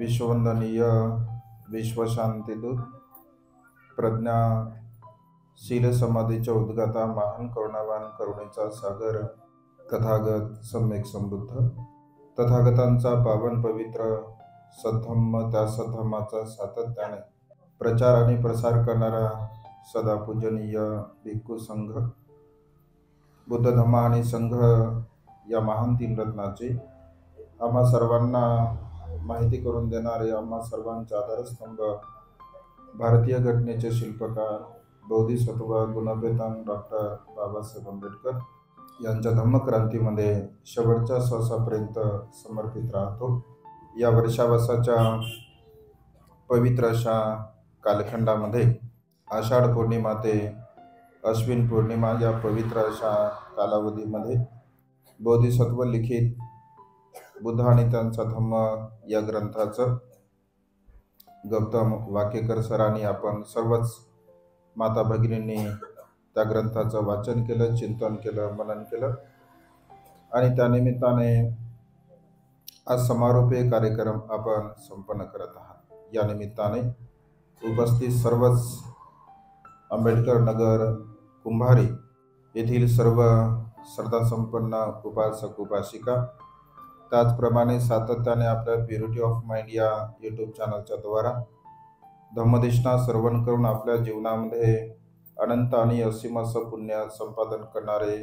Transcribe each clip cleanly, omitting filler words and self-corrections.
विश्ववंदनीय विश्वशांतीदूत प्रज्ञाशील समाधीच्या उद्गाता महान करुणावान करुणेचा सागर तथागत सम्यक समृद्ध तथागतांचा पावन पवित्र सद्धम्म त्या सद्धम्माचा सातत्याने प्रचार आणि प्रसार करणारा सदा पूजनीय भिक्खू संघ बुद्ध धम्म आणि संघ या महान तीन रत्नाचे आम्हा सर्वांना माहिती करून देणारे आम्हा सर्वांचा आधारस्तंभ भारतीय घटनेचे शिल्पकार बोधिसत्व गुणवेतान डॉक्टर बाबासाहेब आंबेडकर यांच्या धम्मक्रांतीमध्ये शेवटच्या श्वासापर्यंत समर्पित राहतो। या वर्षावासाच्या पवित्र अशा कालखंडामध्ये आषाढ पौर्णिमा ते अश्विन पौर्णिमा या पवित्र अशा कालावधीमध्ये बोधिसत्व लिखित बुद्ध आणि त्यांचा धम्म या ग्रंथाचं गौतम वाकेकर सरांनी आपण सर्वच माता भगिनींनी त्या ग्रंथाचं वाचन केलं, चिंतन केलं, मनन केलं आणि त्यानिमित्ताने आज समारोपीय कार्यक्रम आपण संपन्न करत आहात। या निमित्ताने उपस्थित सर्वच आंबेडकर नगर कुंभारी येथील सर्व श्रद्धासंपन्न उपासक उपासिका त्याचप्रमाणे सातत्याने आपल्या प्युरिटी ऑफ माइंड या यूट्यूब चॅनलच्या द्वारा धम्मदेशना श्रवण करून आपल्या जीवनामध्ये अनंत आणि असीम असं पुण्य संपादन करणारे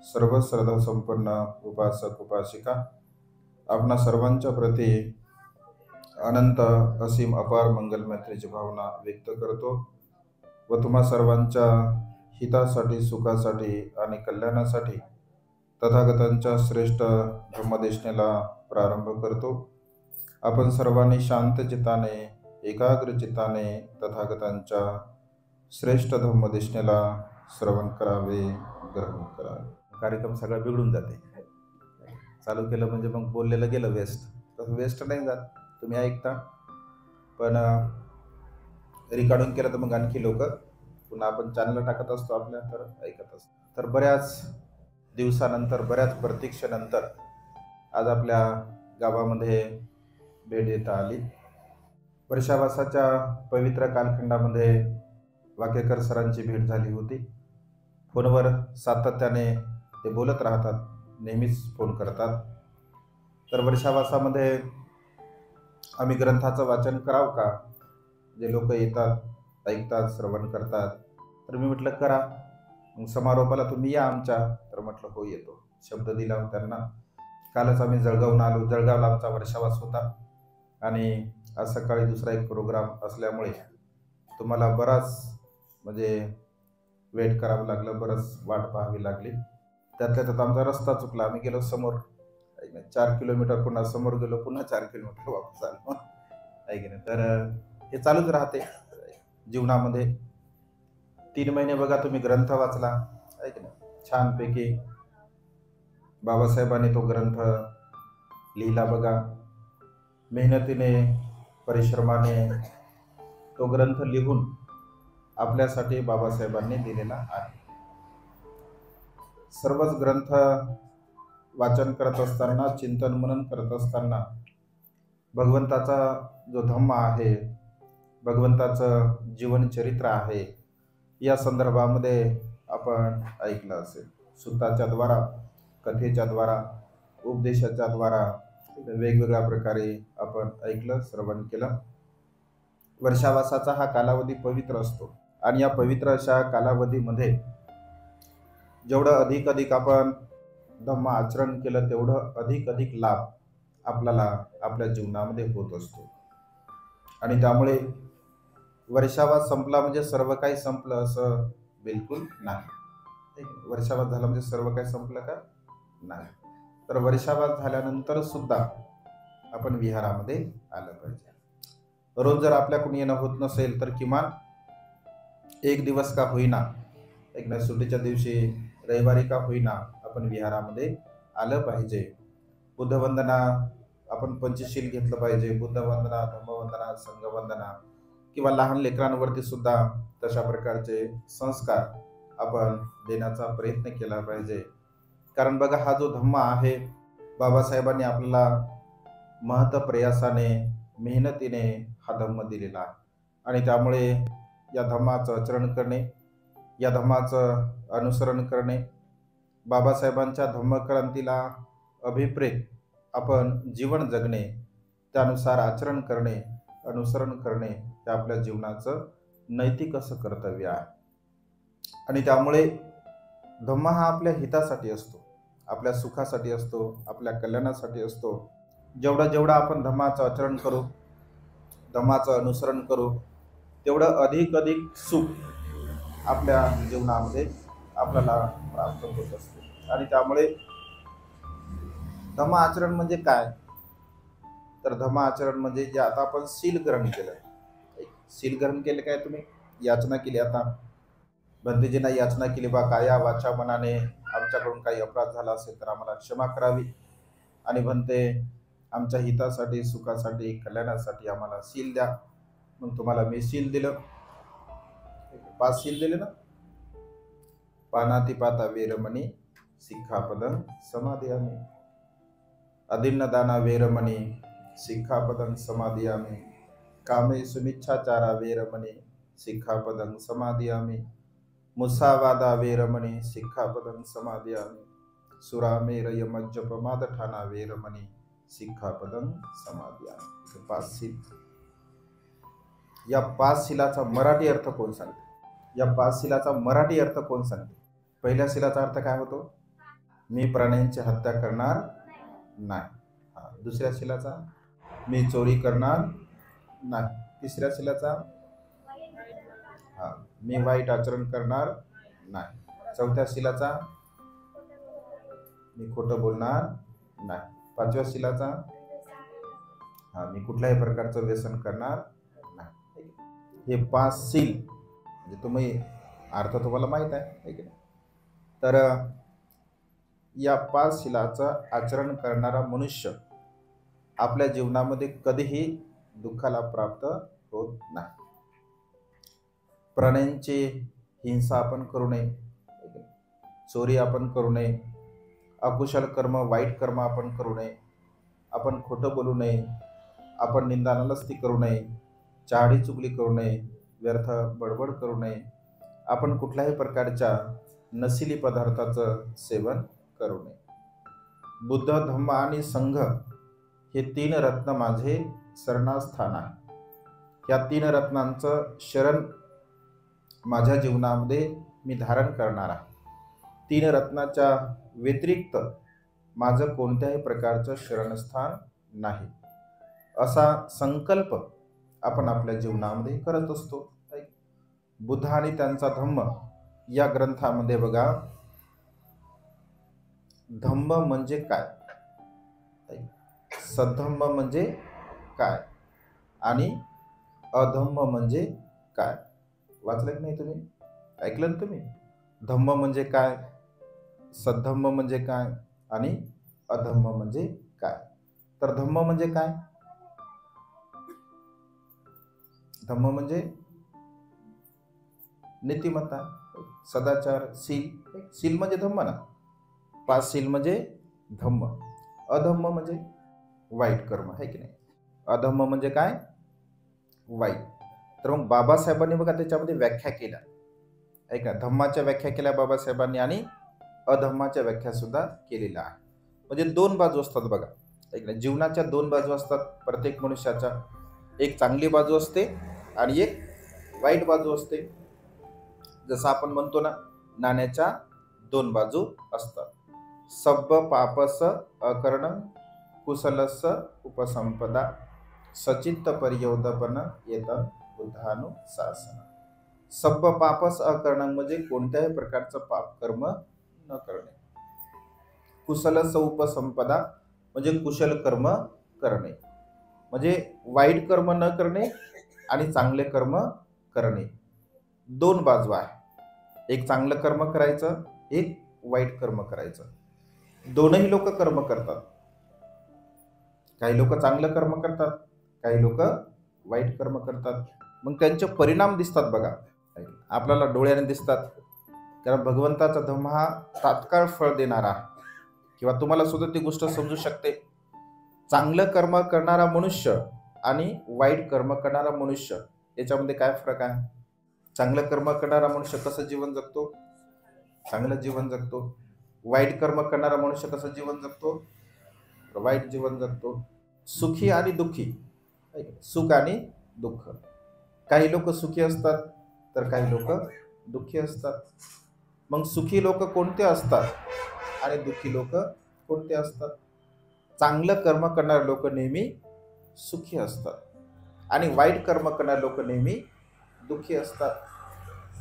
सर्व श्रद्धासंपन्न उपासक उपासिका आपणा सर्वांच्या प्रती अनंत असीम अपार मंगल मैत्रीची भावना व्यक्त करतो व तुम्हा सर्वांच्या हितासाठी सुखासाठी आणि कल्याणासाठी तथागतांच्या श्रेष्ठ धम्मदेशनेला प्रारंभ करतो। आपण सर्वांनी शांत चित्ताने एकाग्र चित्ताने तथागतांच्या श्रेष्ठ धम्मदेशनेला श्रवण करावे, ग्रहण करावे। कार्यक्रम सगळा बिघडून जाते, चालू केलं म्हणजे मग बोललेलं गेलं वेस्ट, तसं वेस्ट नाही जात, तुम्ही ऐकता पण रिकॉर्डिंग केलं तर मग आणखी लोक पुन्हा आपण चॅनलला टाकत असतो आपल्या तर ऐकत असतो। तर बऱ्याच दिवसानंतर बऱ्याच प्रतीक्षेनंतर आज आपल्या गावामध्ये भेट देता आली। वर्षावासाच्या पवित्र कालखंडामध्ये वाकेकर सरांची भेट झाली होती। फोनवर सातत्याने ते बोलत राहतात, नेहमीच फोन करतात। तर वर्षावासामध्ये आम्ही ग्रंथाचं वाचन करावं का, जे लोक येतात ऐकतात श्रवण करतात, तर मी म्हटलं करा, मग समारोपाला तुम्ही या आमच्या, तर म्हटलं हो येतो, शब्द दिला त्यांना। कालच आम्ही जळगावला आलो, जळगावला आमचा वर्षावास होता आणि आज सकाळी दुसरा एक प्रोग्राम असल्यामुळे तुम्हाला बराच म्हणजे वेट करावं लागलं, बरंच वाट पाहावी लागली। त्यातल्या त्यात आमचा रस्ता चुकला, आम्ही गेलो समोर 4 किलोमीटर, पुन्हा समोर गेलो, पुन्हा 4 किलोमीटर वापस आलो, आहे की नाही। तर हे चालूच राहते जीवनामध्ये। 3 महिने बघा तुम्ही ग्रंथ वाचला, आहे की नाही, छानपैकी बाबासाहेबांनी तो ग्रंथ लिहिला बघा, मेहनतीने परिश्रमाने तो ग्रंथ लिहून आपल्यासाठी बाबासाहेबांनी दिलेला आहे। सर्वच ग्रंथ वाचन करत असताना, चिंतन मनन करत असताना भगवंताचा जो धम्म आहे, भगवंताचं जीवनचरित्र आहे, या संदर्भामध्ये आपण ऐकलं असेल। सुताच्या द्वारा, कथेच्या द्वारा, उपदेशाच्या द्वारा वेगवेगळ्या प्रकारे आपण ऐकलं, श्रवण केलं। वर्षावासाचा हा कालावधी पवित्र असतो आणि या पवित्र अशा कालावधीमध्ये जेवढं अधिक आपण धम्म आचरण केलं तेवढं अधिक लाभ आपल्याला आपल्या जीवनामध्ये होत असतो। आणि त्यामुळे वर्षावास संपला म्हणजे सर्व काही संपलं असं बिलकुल नाही। वर्षावास झाला म्हणजे सर्व काही संपलं का नाही। तर वर्षावास झाल्यानंतर सुद्धा आपण विहारामध्ये आलं पाहिजे। रोज जर आपल्याकडून येणं होत नसेल तर किमान एक दिवस का होईना, एक सुट्टीच्या दिवशी रविवारी का होईना आपण विहारामध्ये आलं पाहिजे। बुद्धवंदना आपण पंचशील घेतलं पाहिजे, बुद्धवंदना, धम्मवंदना, संघवंदना किंवा लहान लेकरांवरती सुद्धा तशा प्रकारचे संस्कार आपण देण्याचा प्रयत्न केला पाहिजे। कारण बघा, हा जो धम्म आहे बाबासाहेबांनी आपल्याला महत प्रयासाने मेहनतीने हा धम्म दिलेला आहे. आणि त्यामुळे या धम्माचं आचरण करणे, या धम्माचं अनुसरण करणे, बाबासाहेबांच्या धम्मक्रांतीला अभिप्रेत आपण जीवन जगणे, त्यानुसार आचरण करणे, अनुसरण करणे हे आपल्या जीवनाचं नैतिक असं कर्तव्य आहे. आणि त्यामुळे धम्म हा आपल्या हितासाठी असतो, आपल्या सुखासाठी असतो, आपल्या कल्याणासाठी असतो. जेवढं आपण धम्माचं आचरण करू, धम्माचं अनुसरण करू, तेवढं अधिक सुख आपल्या जीवनामध्ये आपल्याला प्राप्त होत असते. आणि त्यामुळे धम्म आचरण म्हणजे काय, तर धम्म आचरण म्हणजे जे आता आपण शील ग्रहण केलं. शील ग्रहण केलं काय, तुम्ही याचना केली, आता बंदीजींना याचना केली, बा काया वाचा मनाने आमच्याकडून काही अपराध झाला असेल तर आम्हाला क्षमा करावी, आणि म्हणते आमच्या हितासाठी, सुखासाठी, कल्याणासाठी आम्हाला शील द्या. मग तुम्हाला मी शील दिलं, 5 शील दिले ना. पानातिपाता वेरमणी सिक्खापदं समादियामि, अदिन्नदाना वेरमणी सिक्खापदं समादियामि, कामे सुमिच्छाचारा वेरमणी सिक्खापदं समादियामि, मुसावादा वेरमणी सिक्खापदं समादियामि, सुरामेरय मज्जपमादठाना वेरमणी सिक्खापदं समादियामि. 5 शील. या 5 शीलाचा मराठी अर्थ कोण सांगते? या 5 शीलाचा मराठी अर्थ कोण सांगते? पहिल्या शीलाचा अर्थ काय होतो? मी प्राण्यांची हत्या करणार नाही. दुसऱ्या शीलाचा मी चोरी करणार नाही. तिसऱ्या शीलाचा मी वाईट आचरण करणार नाही. चौथ्या शीलाचा मी खोटं बोलणार नाही. 5व्या शीलाचा मी कुठल्याही प्रकारचं व्यसन करणार नाही. हे 5 शील म्हणजे तुम्ही अर्थ तुम्हाला माहित आहे की नाही? तर या 5 शीलाचं आचरण करणारा मनुष्य आपल्या जीवनामध्ये कधीही दुःखाला प्राप्त होत नाही. प्राण्यांची हिंसा आपण करू नये, चोरी आपण करू नये, अकुशल कर्म, वाईट कर्म आपण करू नये, आपण खोटं बोलू नये, आपण निंदा नलस्ती करू नये, चहाडी चुगली करू नये, व्यर्थ बडबड करू नये, आपण कुठल्याही प्रकारच्या नशिली पदार्थाचं सेवन करू नये. बुद्ध, धम्म आणि संघ हे 3 रत्न माझे शरणास्थान आहे. या 3 रत्नांचं शरण माझ्या जीवनामध्ये मी धारण करणार आहे. 3 रत्नाच्या व्यतिरिक्त माझं कोणत्याही प्रकारचं शरणस्थान नाही, असा संकल्प आपण आपल्या जीवनामध्ये करत असतो. बुद्ध आणि त्यांचा धम्म या ग्रंथामध्ये बघा, धम्म म्हणजे काय, सद्धम्म म्हणजे काय आणि अधम्म म्हणजे काय, वाचलं की नाही तुम्ही? ऐकलं ना तुम्ही? धम्म म्हणजे काय, सद्धम्म म्हणजे काय आणि अधम्म म्हणजे काय. तर धम्म म्हणजे काय? धम्म म्हणजे नीतिमत्ता, सदाचार, शील. शील म्हणजे धम्म ना. 5 शील म्हणजे धम्म. अधम्म म्हणजे वाईट कर्म, आहे की नाही? अधम्म म्हणजे काय? वाईट. तर मग बाबासाहेबांनी बघा त्याच्यामध्ये व्याख्या केल्या, ऐका, धम्माच्या व्याख्या केल्या बाबासाहेबांनी आणि अधम्माच्या व्याख्या सुद्धा केलेल्या आहे. म्हणजे 2 बाजू असतात बघा, ऐक, जीवनाच्या 2 बाजू असतात प्रत्येक मनुष्याच्या. एक चांगली बाजू असते आणि एक वाईट बाजू असते. जसं आपण म्हणतो ना, नाण्याच्या 2 बाजू असतात. सब्ब पापस अकरणं कुशलस उपसंपदा सचित्त पर्यवदपन येतं बुद्धानुशासन. सब्ब पापस अकरणं म्हणजे कोणत्याही प्रकारचं पाप कर्म न करणे. कुशलस उपसंपदा म्हणजे कुशल कर्म करणे, म्हणजे वाईट कर्म न करणे आणि चांगले कर्म करणे. 2 बाजू आहे. एक चांगलं कर्म करायचं, एक वाईट कर्म करायचं. दोनही लोक कर्म करतात. काही लोक चांगलं कर्म करतात, काही लोक वाईट कर्म करतात. मग त्यांचे परिणाम दिसतात बघा, आपल्याला डोळ्याने दिसतात. कारण भगवंताचा धम्म हा तात्काळ फळ देणारा, किंवा तुम्हाला सुद्धा ती गोष्ट समजू शकते. चांगलं कर्म करणारा मनुष्य आणि वाईट कर्म करणारा मनुष्य याच्यामध्ये काय फरक आहे? चांगलं कर्म करणारा मनुष्य कसं जीवन जगतो? चांगलं जीवन जगतो. वाईट कर्म करणारा मनुष्य कसं जीवन जगतो? वाईट जीवन जगतो. सुखी आणि दुःखी, सुख आणि दुःख. काही लोक सुखी असतात तर काही लोक दुःखी असतात. मग सुखी लोक कोणते असतात आणि दुःखी लोक कोणते असतात? चांगलं कर्म करणारे लोक नेहमी सुखी असतात आणि वाईट कर्म करणारे लोक नेहमी दुःखी असतात.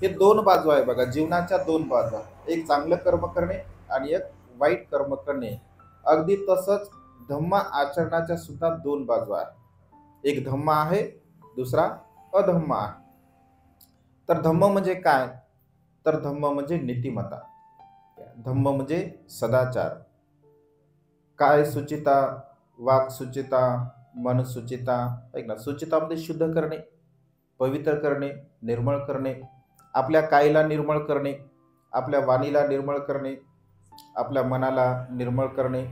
हे दोन बाजू आहे बघा, जीवनाच्या दोन बाजू आहे. एक चांगलं कर्म करणे आणि एक वाईट कर्म करणे. अगदी तसंच धम्म आचरणाच्या सुद्धा दोन बाजू आहे. एक धम्म आहे, दुसरा अधम्म आहे. तर धम्म म्हणजे काय? तर धम्म म्हणजे नीतिमत्ता, धम्म म्हणजे सदाचार, काय सुचिता, वाक सुचिता, मन सुचिता. ऐक ना, सुचितामध्ये शुद्ध करणे, पवित्र करणे, निर्मळ करणे, आपल्या कायला निर्मळ करणे, आपल्या वाणीला निर्मळ करणे, आपल्या मनाला निर्मळ करणे.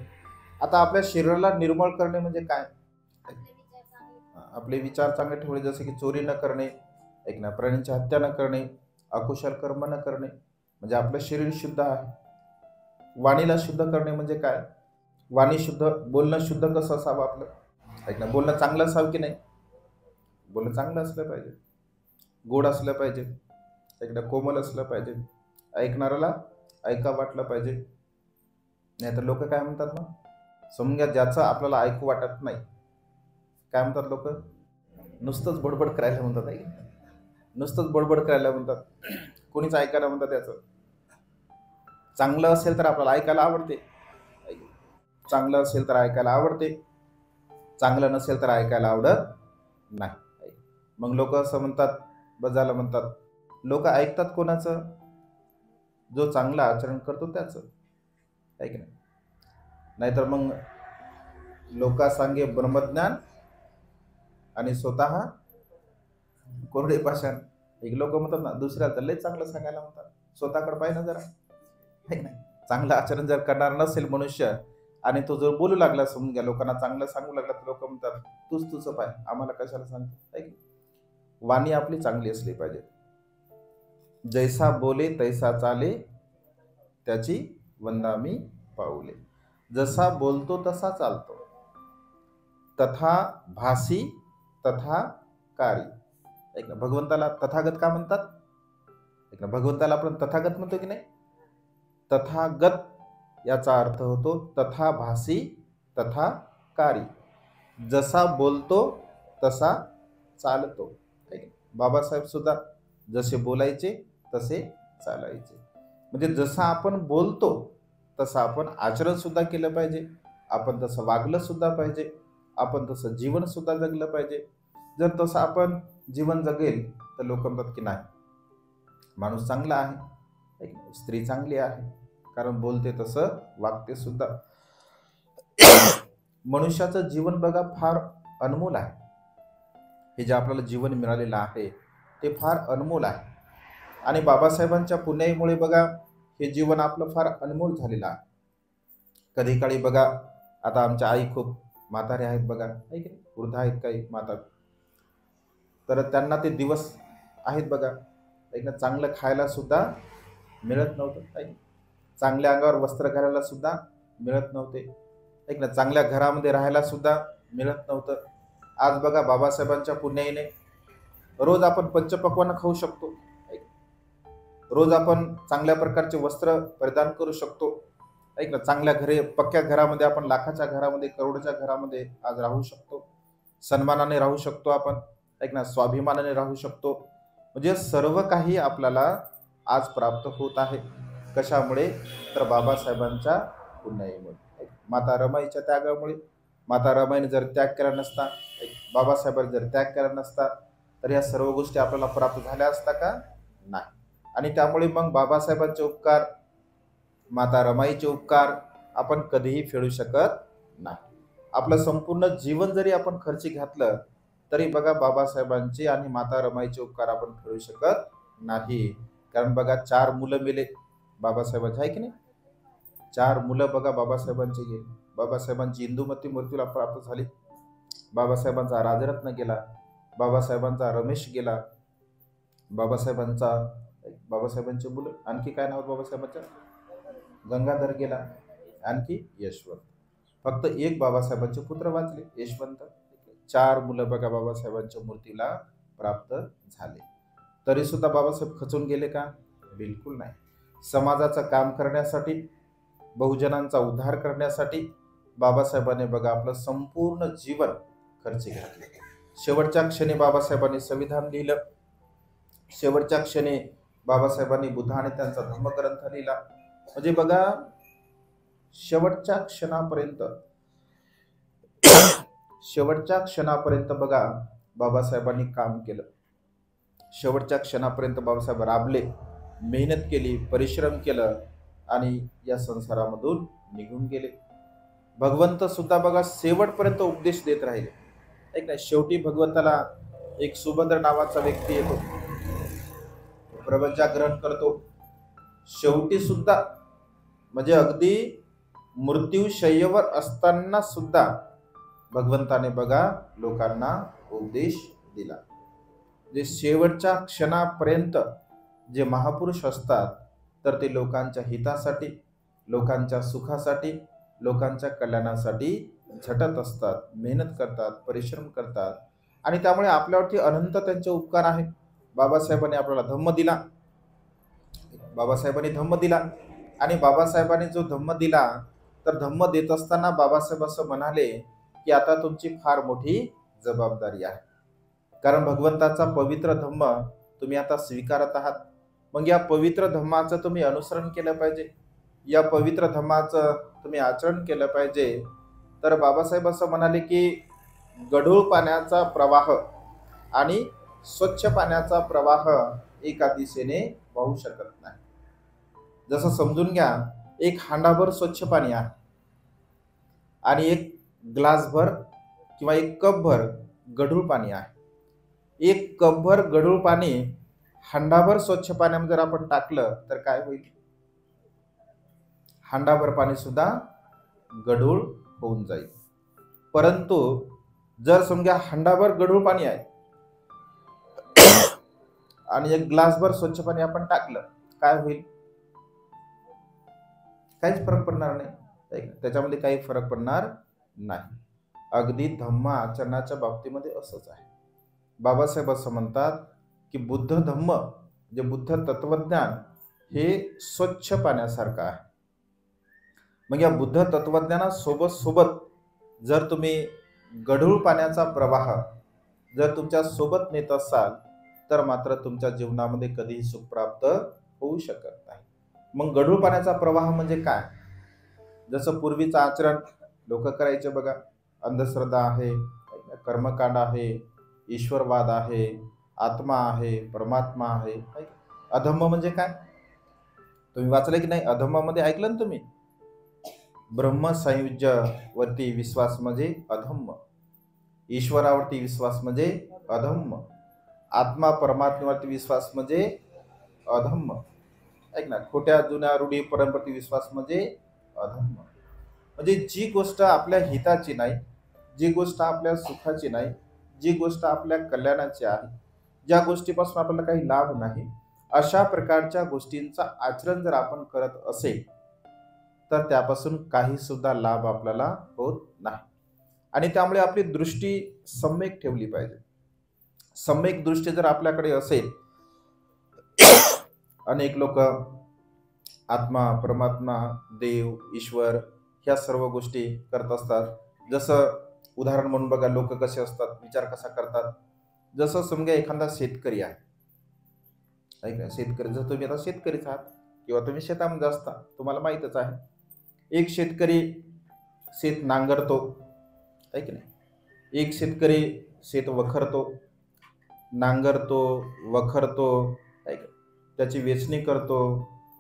आता आपल्या शरीराला निर्मळ करणे म्हणजे काय? आपले विचार चांगले ठेवणे, जसे की चोरी न करणे, ऐक ना, प्राण्यांची हत्या न करणे, अकुशल कर्म न करणे, म्हणजे आपलं शरीर शुद्ध आहे. वाणीला शुद्ध करणे म्हणजे काय? वाणी शुद्ध, बोलणं शुद्ध कसं असावं आपलं? ऐक ना, बोलणं चांगलं असावं की नाही? बोलणं चांगलं असलं पाहिजे, गोड असलं पाहिजे, ऐकणं कोमल असलं पाहिजे, ऐकणाऱ्याला ऐका वाटलं पाहिजे. नाही तर लोक काय म्हणतात ना, समजून घ्या, ज्याचं आपल्याला ऐकू वाटत नाही, काय म्हणतात लोक? नुसतंच बडबड करायला म्हणतात, आहे नुसतंच बडबड करायला म्हणतात, कोणीच ऐकायला म्हणतात. त्याचं चांगलं असेल तर आपल्याला ऐकायला आवडते, चांगलं असेल तर ऐकायला आवडते, चांगलं नसेल तर ऐकायला आवडत नाही. मग लोक असं म्हणतात, बजायला म्हणतात. लोक ऐकतात कोणाचं? जो चांगलं आचरण करतो त्याचं, आहे की नाही? नाहीतर मग लोका सांगे ब्रह्मज्ञान आणि स्वतः कोरडे पाषाण. एक लोक म्हणतात ना, दुसऱ्याला तर लय चांगलं सांगायला म्हणतात, स्वतःकडे पाहिजे ना जरा, आहे नाही? चांगलं आचरण जर करणार नसेल मनुष्य आणि तो जर बोलू लागला, समजून घ्या, लोकांना चांगलं सांगू लागला, तर लोक म्हणतात तूच तुझं पाय, आम्हाला कशाला सांगतो, आहे की? वाणी आपली चांगली असली पाहिजे. जैसा बोले तैसा चाले, त्याची वंदामी पाऊले. जसा बोलतो तसा चालतो, तथा भासी तथा कारी. ऐक ना, भगवंताला तथागत का म्हणतात? ऐक ना, भगवंताला आपण तथागत म्हणतो की नाही? तथागत याचा अर्थ होतो तथा भासी तथा कारी, जसा बोलतो तसा चालतो. बाबासाहेब सुद्धा जसे बोलायचे तसे चालायचे. म्हणजे जसं आपण बोलतो तसं आपण आचरण सुद्धा केलं पाहिजे, आपण तसं वागलं सुद्धा पाहिजे, आपण तसं जीवन सुद्धा जगलं पाहिजे. जर तसं आपण जीवन जगेल तर लोक म्हणतात की नाही, माणूस चांगला आहे, स्त्री चांगली आहे, कारण बोलते तसं वागते सुद्धा. मनुष्याचं जीवन बघा फार अनमोल आहे. हे जे आपल्याला जीवन मिळालेलं आहे ते फार अनमोल आहे. आणि बाबासाहेबांच्या पुण्याईमुळे बघा हे जीवन आपलं फार अनमोल झालेलं आहे. कधी काळी बघा, आता आमच्या आई खूप म्हातारे आहेत बघा, आहे की वृद्ध आहेत काही माता, तर त्यांना ते दिवस आहेत बघा, एक ना, चांगलं खायला सुद्धा मिळत नव्हतं, चांगल्या अंगावर वस्त्र घालायला सुद्धा मिळत नव्हते, एक ना, चांगल्या घरामध्ये राहायला सुद्धा मिळत नव्हतं. आज बघा बाबासाहेबांच्या पुण्याईने रोज आपण पंचपक्वान्न खाऊ शकतो, रोज आपण चांगल्या प्रकारचे वस्त्र परिधान करू शकतो, ऐक ना, चांगल्या घरी, पक्क्या घरामध्ये, आपण लाखाच्या घरामध्ये, करोडच्या घरामध्ये आज राहू शकतो, सन्मानाने राहू शकतो आपण, ऐक ना, स्वाभिमानाने राहू शकतो. म्हणजे सर्व काही आपल्याला आज प्राप्त होत आहे. कशामुळे? तर बाबासाहेबांच्या पुण्याईमुळे, माता रमाईच्या त्यागामुळे. माता रमाईने जर त्याग केला नसता, बाबासाहेबांनी जर त्याग केला नसता, तर या सर्व गोष्टी आपल्याला प्राप्त झाल्या असता का? नाही. आणि त्यामुळे मग बाबासाहेबांचे उपकार, माता रमाईचे उपकार आपण कधीही फेडू शकत नाही. आपलं संपूर्ण जीवन जरी आपण खर्ची घातलं तरी बघा बाबासाहेबांचे आणि माता रमाईचे उपकार आपण फेडू शकत नाही. कारण बघा 4 मुलं मेले बाबासाहेबांचे, आहे की नाही? 4 मुलं बघा बाबासाहेबांचे गेले. बाबासाहेबांची इंदुमती मृत्यूला प्राप्त झाली. बाबासाहेबांचा राजरत्न गेला, बाबासाहेबांचा रमेश गेला, बाबासाहेबांचे मुलं आणखी काय नाव बाबासाहेबांच्या, गंगाधर गेला, आणखी यशवंत. फक्त एक बाबासाहेबांचे पुत्र वाचले, यशवंत. 4 मुलं बघा बाबासाहेबांच्या मूर्तीला प्राप्त झाले. तरी सुद्धा बाबासाहेब खचून गेले का? बिलकुल नाही. समाजाचं काम करण्यासाठी, बहुजनांचा उद्धार करण्यासाठी बाबासाहेबांनी बघा आपलं संपूर्ण जीवन खर्ची घातले. शेवटच्या क्षणी बाबासाहेबांनी संविधान लिहिलं, शेवटच्या क्षणी बाबासाहेबांनी बुद्ध आणि त्यांचा धम्मग्रंथ लिहिला. म्हणजे बघा शेवटच्या क्षणापर्यंत बघा बाबासाहेबांनी काम केलं. शेवटच्या क्षणापर्यंत बाबासाहेब राबले, मेहनत केली, परिश्रम केलं आणि या संसारामधून निघून गेले. भगवंत सुद्धा बघा शेवटपर्यंत उपदेश देत राहिले. ऐक ना, शेवटी भगवंताला एक सुभद्र नावाचा व्यक्ती येतो, प्रवज्ञा ग्रहण करतो. शेवटी सुद्धा म्हणजे अगदी मृत्यूशय्येवर असताना सुद्धा भगवंताने बघा लोकांना उपदेश दिला. जे शेवटच्या क्षणापर्यंत जे महापुरुष असतात तर ते लोकांच्या हितासाठी, लोकांच्या सुखासाठी, लोकांच्या कल्याणासाठी झटत असतात, मेहनत करतात, परिश्रम करतात आणि त्यामुळे आपल्यावरती अनंत त्यांचे उपकार आहे. बाबासाहेबांनी आपल्याला धम्म दिला, आणि बाबासाहेबांनी जो धम्म दिला तर धम्म देत असताना बाबासाहेब असं म्हणाले की आता तुमची फार मोठी जबाबदारी आहे, कारण भगवंताचा पवित्र धम्म तुम्ही आता स्वीकारत आहात. मग या पवित्र धम्माचं तुम्ही अनुसरण केलं पाहिजे, या पवित्र धम्माचं तुम्ही आचरण केलं पाहिजे. तर बाबासाहेब असं म्हणाले की गढूळ पाण्याचा प्रवाह आणि स्वच्छ पाण्याचा प्रवाह एका दिशेने वाहू शकत नाही. जसं समजून घ्या, एक हांडाभर स्वच्छ पाणी आहे आणि एक ग्लासभर किंवा एक कपभर गढूळ पाणी आहे. एक कपभर गढूळ पाणी हांडाभर स्वच्छ पाण्यामध्ये जर आपण टाकलं तर काय होईल? हांडाभर पाणी सुद्धा गढूळ होऊन जाईल. परंतु जर समजा हांडाभर गढूळ पाणी आहे आणि एक ग्लासभर स्वच्छ पाणी आपण टाकलं, काय होईल? काहीच फरक पडणार नाही, त्याच्यामध्ये काही फरक पडणार नाही. अगदी धम्म आचरणाच्या बाबतीमध्ये असंच आहे. बाबासाहेब असं म्हणतात की बुद्ध धम्म, जे बुद्ध तत्वज्ञान हे स्वच्छ पाण्यासारखं आहे. मग या बुद्ध तत्वज्ञानासोबत जर तुम्ही गढूळ पाण्याचा प्रवाह जर तुमच्या सोबत नेत असाल तर मात्र तुमच्या जीवनामध्ये कधीही सुख प्राप्त होऊ शकत नाही. मग गढूळ पाण्याचा प्रवाह म्हणजे काय? जसं पूर्वीचं आचरण लोक करायचे बघा, अंधश्रद्धा आहे, कर्मकांड आहे, ईश्वरवाद आहे, आत्मा आहे, परमात्मा आहे. अधम्म म्हणजे काय? तुम्ही वाचलं की नाही? अधम्मामध्ये ऐकलं ना तुम्ही? ब्रह्मसंयुज्यावरती विश्वास म्हणजे अधम्म, ईश्वरावरती विश्वास म्हणजे अधम्म, आत्मा परमात्म्यावरती विश्वास म्हणजे अधम्म. ऐक ना, खोट्या जुन्या रूढी परंपरेवरती विश्वास म्हणजे अधम्म. म्हणजे जी गोष्ट आपल्या हिताची नाही, जी गोष्ट आपल्या सुखाची नाही, जी गोष्ट आपल्या कल्याणाची आहे, ज्या गोष्टीपासून आपल्याला काही लाभ नाही, अशा प्रकारच्या गोष्टींचा आचरण जर आपण करत असेल तर त्यापासून काही सुद्धा लाभ आपल्याला होत नाही. आणि त्यामुळे आपली दृष्टी सम्यक ठेवली पाहिजे. सम्यक दृष्टी जर आपल्याकडे असेल, अनेक लोक आत्मा, परमात्मा, देव, ईश्वर ह्या सर्व गोष्टी करत असतात. जसं उदाहरण म्हणून बघा, लोक कसे असतात, विचार कसा करतात. जसं समजा एखादा शेतकरी आहे, ऐका, शेतकरी, जर तुम्ही आता शेतकरीच आहात किंवा तुम्ही शेतामध्ये असता, तुम्हाला माहीतच आहे, एक शेतकरी शेत नांगरतो, ऐक नाही, एक शेतकरी शेत वखरतो, नांगरतो, वखरतो, ऐक, त्याची वेचणी करतो,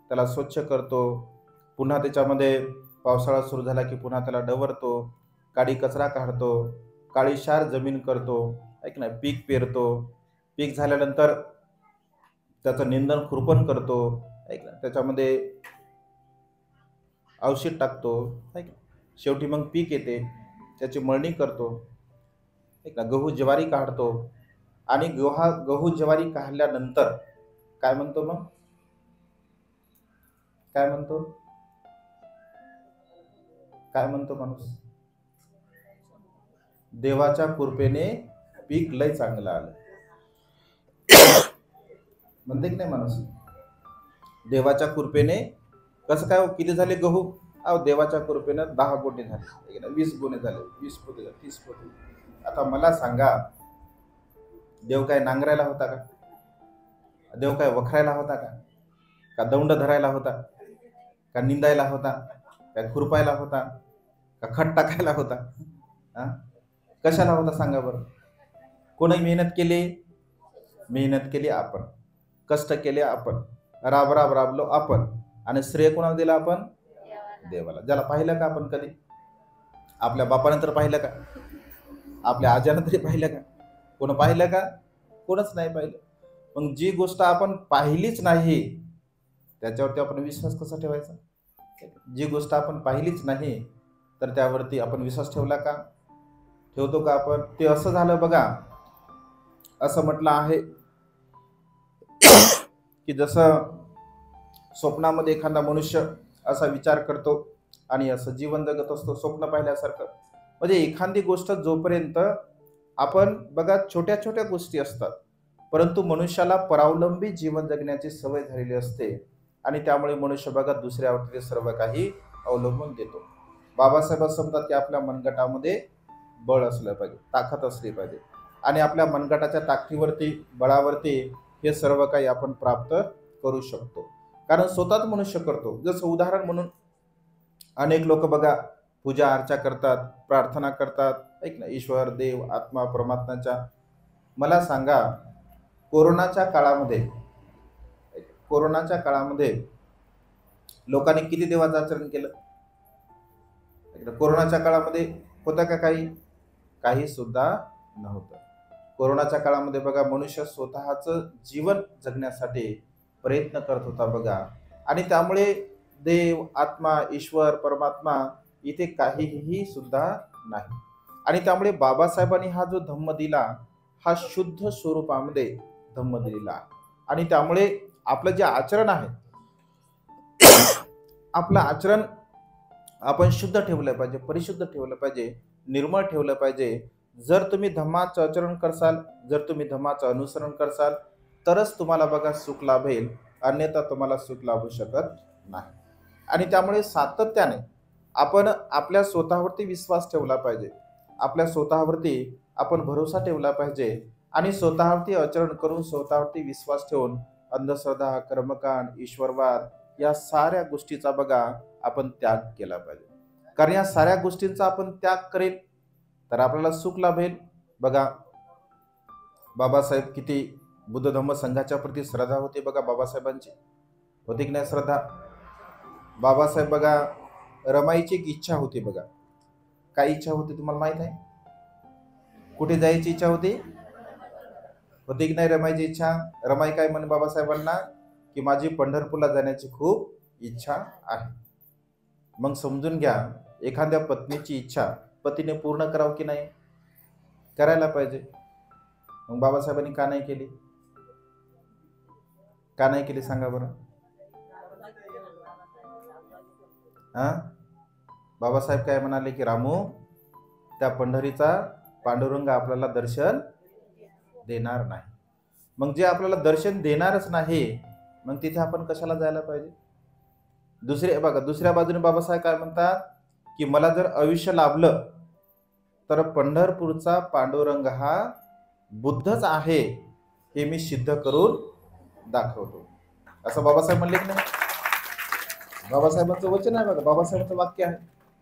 त्याला स्वच्छ करतो, पुन्हा त्याच्यामध्ये पावसाळा सुरू झाला की पुन्हा त्याला डवरतो, काडी कचरा काढतो, काळीशार जमीन करतो, ऐक ना, पीक पेरतो, पीक झाल्यानंतर त्याचं निंदन खुरपण करतो, ऐक ना, त्याच्यामध्ये औषध टाकतो, ऐक, शेवटी मग पीक येते, त्याची मळणी करतो. एक ना, गहू ज्वारी काढतो आणि गहू ज्वारी काढल्यानंतर काय म्हणतो मग? काय म्हणतो? काय म्हणतो माणूस? देवाच्या कृपेने पीक लय चांगलं आलं म्हणते की नाही माणूस? देवाच्या कृपेने कसं काय किती झाले गहू? अहो देवाच्या कृपेने 10 गोणे झाले, 20 गोणे झाले, 20 पोते झाले, 30 पोते. आता मला सांगा, देव काय नांगरायला होता का? देव काय वखरायला होता का? का दौंड धरायला होता? का निंदायला होता? का खुरपायला होता? का खत टाकायला होता? हा? कशाला होता सांगा बरं? कोणी मेहनत केली? मेहनत केली आपण, कष्ट केले आपण, राबलो आपण, आणि श्रेय कोणाला दिला आपण? देवाला. ज्याला पाहिलं का आपण कधी? आपल्या बापानं तर पाहिलं का? आपल्या आज्यानं तरी पाहिलं का? कोण पाहिलं का? कोणच नाही पाहिलं. मग जी गोष्ट आपण पाहिलीच नाही त्याच्यावरती आपण विश्वास कसा ठेवायचा? जी गोष्ट आपण पाहिलीच नाही तर त्यावरती आपण विश्वास ठेवला का? ठेवतो का आपण? ते असं झालं बघा, असं म्हटलं आहे की जसं स्वप्नामध्ये एखादा मनुष्य असा विचार करतो आणि असं जीवन जगत असतो स्वप्न पाहिल्यासारखं. म्हणजे एखादी गोष्ट जोपर्यंत आपण बघा, छोट्या छोट्या गोष्टी असतात, परंतु मनुष्याला परावलंबी जीवन जगण्याची सवय झालेली असते आणि त्यामुळे मनुष्य बघा दुसऱ्यावरती सर्व काही अवलंबून देतो. बाबासाहेब असं म्हणतात की आपल्या मनगटामध्ये बळ असलं पाहिजे, ताकद असली पाहिजे, आणि आपल्या मनगटाच्या ताकदीवरती, बळावरती हे सर्व काही आपण प्राप्त करू शकतो. कारण स्वतःच मनुष्य करतो. जसं उदाहरण म्हणून अनेक लोक बघा पूजा अर्चा करतात, प्रार्थना करतात, ऐक ना, ईश्वर, देव, आत्मा, परमात्म्याच्या. मला सांगा, कोरोनाच्या काळामध्ये लोकांनी किती देवाचं आचरण केलं? कोरोनाच्या काळामध्ये होतं का काही सुद्धा नव्हतं. कोरोनाच्या काळामध्ये बघा मनुष्य स्वतःचं जीवन जगण्यासाठी प्रयत्न करत होता बघा, आणि त्यामुळे देव, आत्मा, ईश्वर, परमात्मा इथे काहीही सुद्धा नाही. आणि त्यामुळे बाबासाहेबांनी हा जो धम्म दिला हा शुद्ध स्वरूपामध्ये धम्म दिलेला, आणि त्यामुळे आपलं जे आचरण आहे आपलं आचरण आपण शुद्ध ठेवलं पाहिजे, परिशुद्ध ठेवलं पाहिजे, निर्मळ ठेवलं पाहिजे. जर तुम्ही धम्माचं आचरण करसाल, जर तुम्ही धम्माचं अनुसरण करसाल तरच तुम्हाला बघा सुख लाभेल, अन्यथा तुम्हाला सुख लाभू शकत नाही. आणि त्यामुळे सातत्याने आपण आपल्या स्वतःवरती विश्वास ठेवला पाहिजे, आपल्या स्वतःवरती आपण भरोसा ठेवला पाहिजे, आणि स्वतःवरती आचरण करून, स्वतःवरती विश्वास ठेवून अंधश्रद्धा, कर्मकांड, ईश्वरवाद या साऱ्या गोष्टीचा बघा आपण त्याग केला पाहिजे. कारण या साऱ्या गोष्टींचा आपण त्याग करेल तर आपल्याला सुख लाभेल. बघा बाबासाहेब किती बुद्ध धम्म संघाच्या प्रती श्रद्धा होती बघा बाबासाहेबांची, होती की नाही श्रद्धा? बाबासाहेब बघा रमाईची एक इच्छा होती बघा. काय इच्छा होती तुम्हाला माहित आहे? कुठे जायची इच्छा होती? होती की नाही रमाईची इच्छा? रमाई काय म्हणे बाबासाहेबांना की माझी पंढरपूरला जाण्याची खूप इच्छा आहे. मग समजून घ्या, एखाद्या पत्नीची इच्छा पतीने पूर्ण करावं की नाही? करायला पाहिजे. मग बाबासाहेबांनी का नाही केली? का नाही केली सांगा बरं? बाबासाहेब काय म्हणाले की रामू, त्या पंढरीचा पांडुरंग आपल्याला दर्शन देणार नाही. मग जे आपल्याला दर्शन देणारच नाही मग तिथे आपण कशाला जायला पाहिजे? दुसऱ्या बाजूने बाबासाहेब काय म्हणतात की मला जर आयुष्य लाभलं तर पंढरपूरचा पांडुरंग हा बुद्धच आहे हे मी सिद्ध करून दाखवतो, असं बाबासाहेब म्हणले की नाही? बाबासाहेबांचं वचन आहे बघा, बाबासाहेबांचं वाक्य आहे.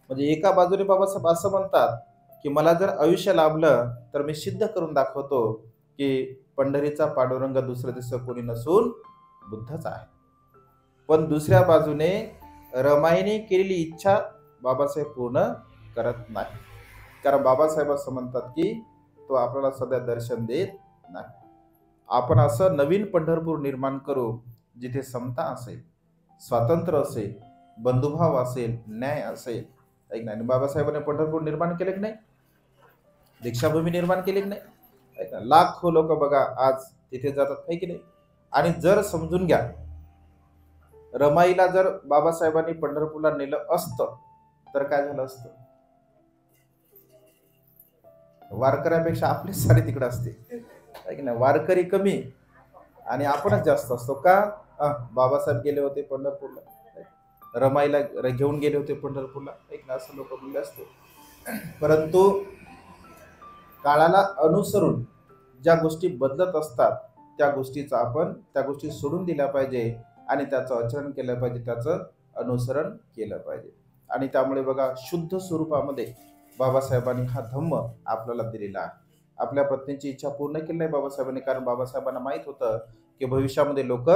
म्हणजे एका बाजूने बाबासाहेब असं म्हणतात की मला जर आयुष्य लाभलं तर मी सिद्ध करून दाखवतो की पंढरीचा पांडुरंग दुसरं दिसं कोणी नसून बुद्धच आहे. पण दुसऱ्या बाजूने रमाईने केलेली इच्छा बाबासाहेब पूर्ण करत नाही, कारण बाबासाहेब असं म्हणतात की तो आपल्याला सध्या दर्शन देत नाही. आपण असं नवीन पंढरपूर निर्माण करू जिथे समता असेल, स्वातंत्र्य असेल, बंधुभाव असेल, न्याय असेल. ऐक नाही, बाबासाहेबांनी पंढरपूर निर्माण केले की नाही? दीक्षाभूमी निर्माण केली की नाही? आहे का? लाखो लोक बघा आज तिथे जातात, आहे की नाही? आणि जर समजून घ्या, रमाईला जर बाबासाहेबांनी पंढरपूरला नेलं असतं तर काय झालं असतं? वारकऱ्यापेक्षा आपलीच सारी तिकडे असते, आहे की नाही? वारकरी कमी आणि आपणच जास्त असतो का? बाबासाहेब गेले होते पंढरपूरला, रमाईला घेऊन गेले होते पंढरपूरला, एक ना असं लोक बोलले असते. परंतु काळाला अनुसरून ज्या गोष्टी बदलत असतात त्या गोष्टी सोडून दिल्या पाहिजे आणि त्याचं आचरण केलं पाहिजे, त्याचं अनुसरण केलं पाहिजे. आणि त्यामुळे बघा शुद्ध स्वरूपामध्ये बाबासाहेबांनी हा धम्म आपल्याला दिलेला आहे. आपल्या पत्नीची इच्छा पूर्ण केली नाही बाबासाहेबांनी, कारण बाबासाहेबांना माहित होतं की भविष्यामध्ये लोक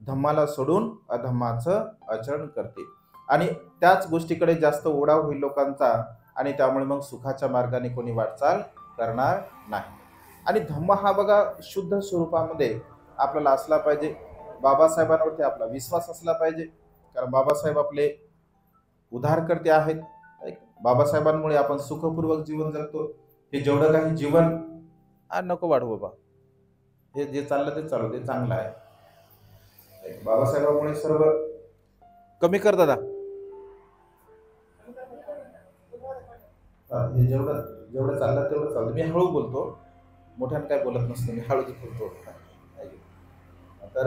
धम्माला सोडून अधम्माचं आचरण करतील आणि त्याच गोष्टीकडे जास्त ओढाव होईल लोकांचा आणि त्यामुळे मग सुखाच्या मार्गाने कोणी वाटचाल करणार नाही. आणि धम्म हा बघा शुद्ध स्वरूपामध्ये आपल्याला असला पाहिजे. बाबासाहेबांवरती आपला विश्वास असला पाहिजे, कारण बाबासाहेब आपले उद्धारकर्ते आहेत. बाबासाहेबांमुळे आपण सुखपूर्वक जीवन जगतो. हे जेवढं काही जीवन नको वाढवू बाबा, हे जे चाललं ते चालू, ते चांगलं आहे. बाबासाहेबांमुळे सर्व कमी कर दादा. हे जेवढं जेवढं चाललं तेवढं चालतं. मी हळू बोलतो, मोठ्यानं काय बोलत नसतो, मी हळूच बोलतो. तर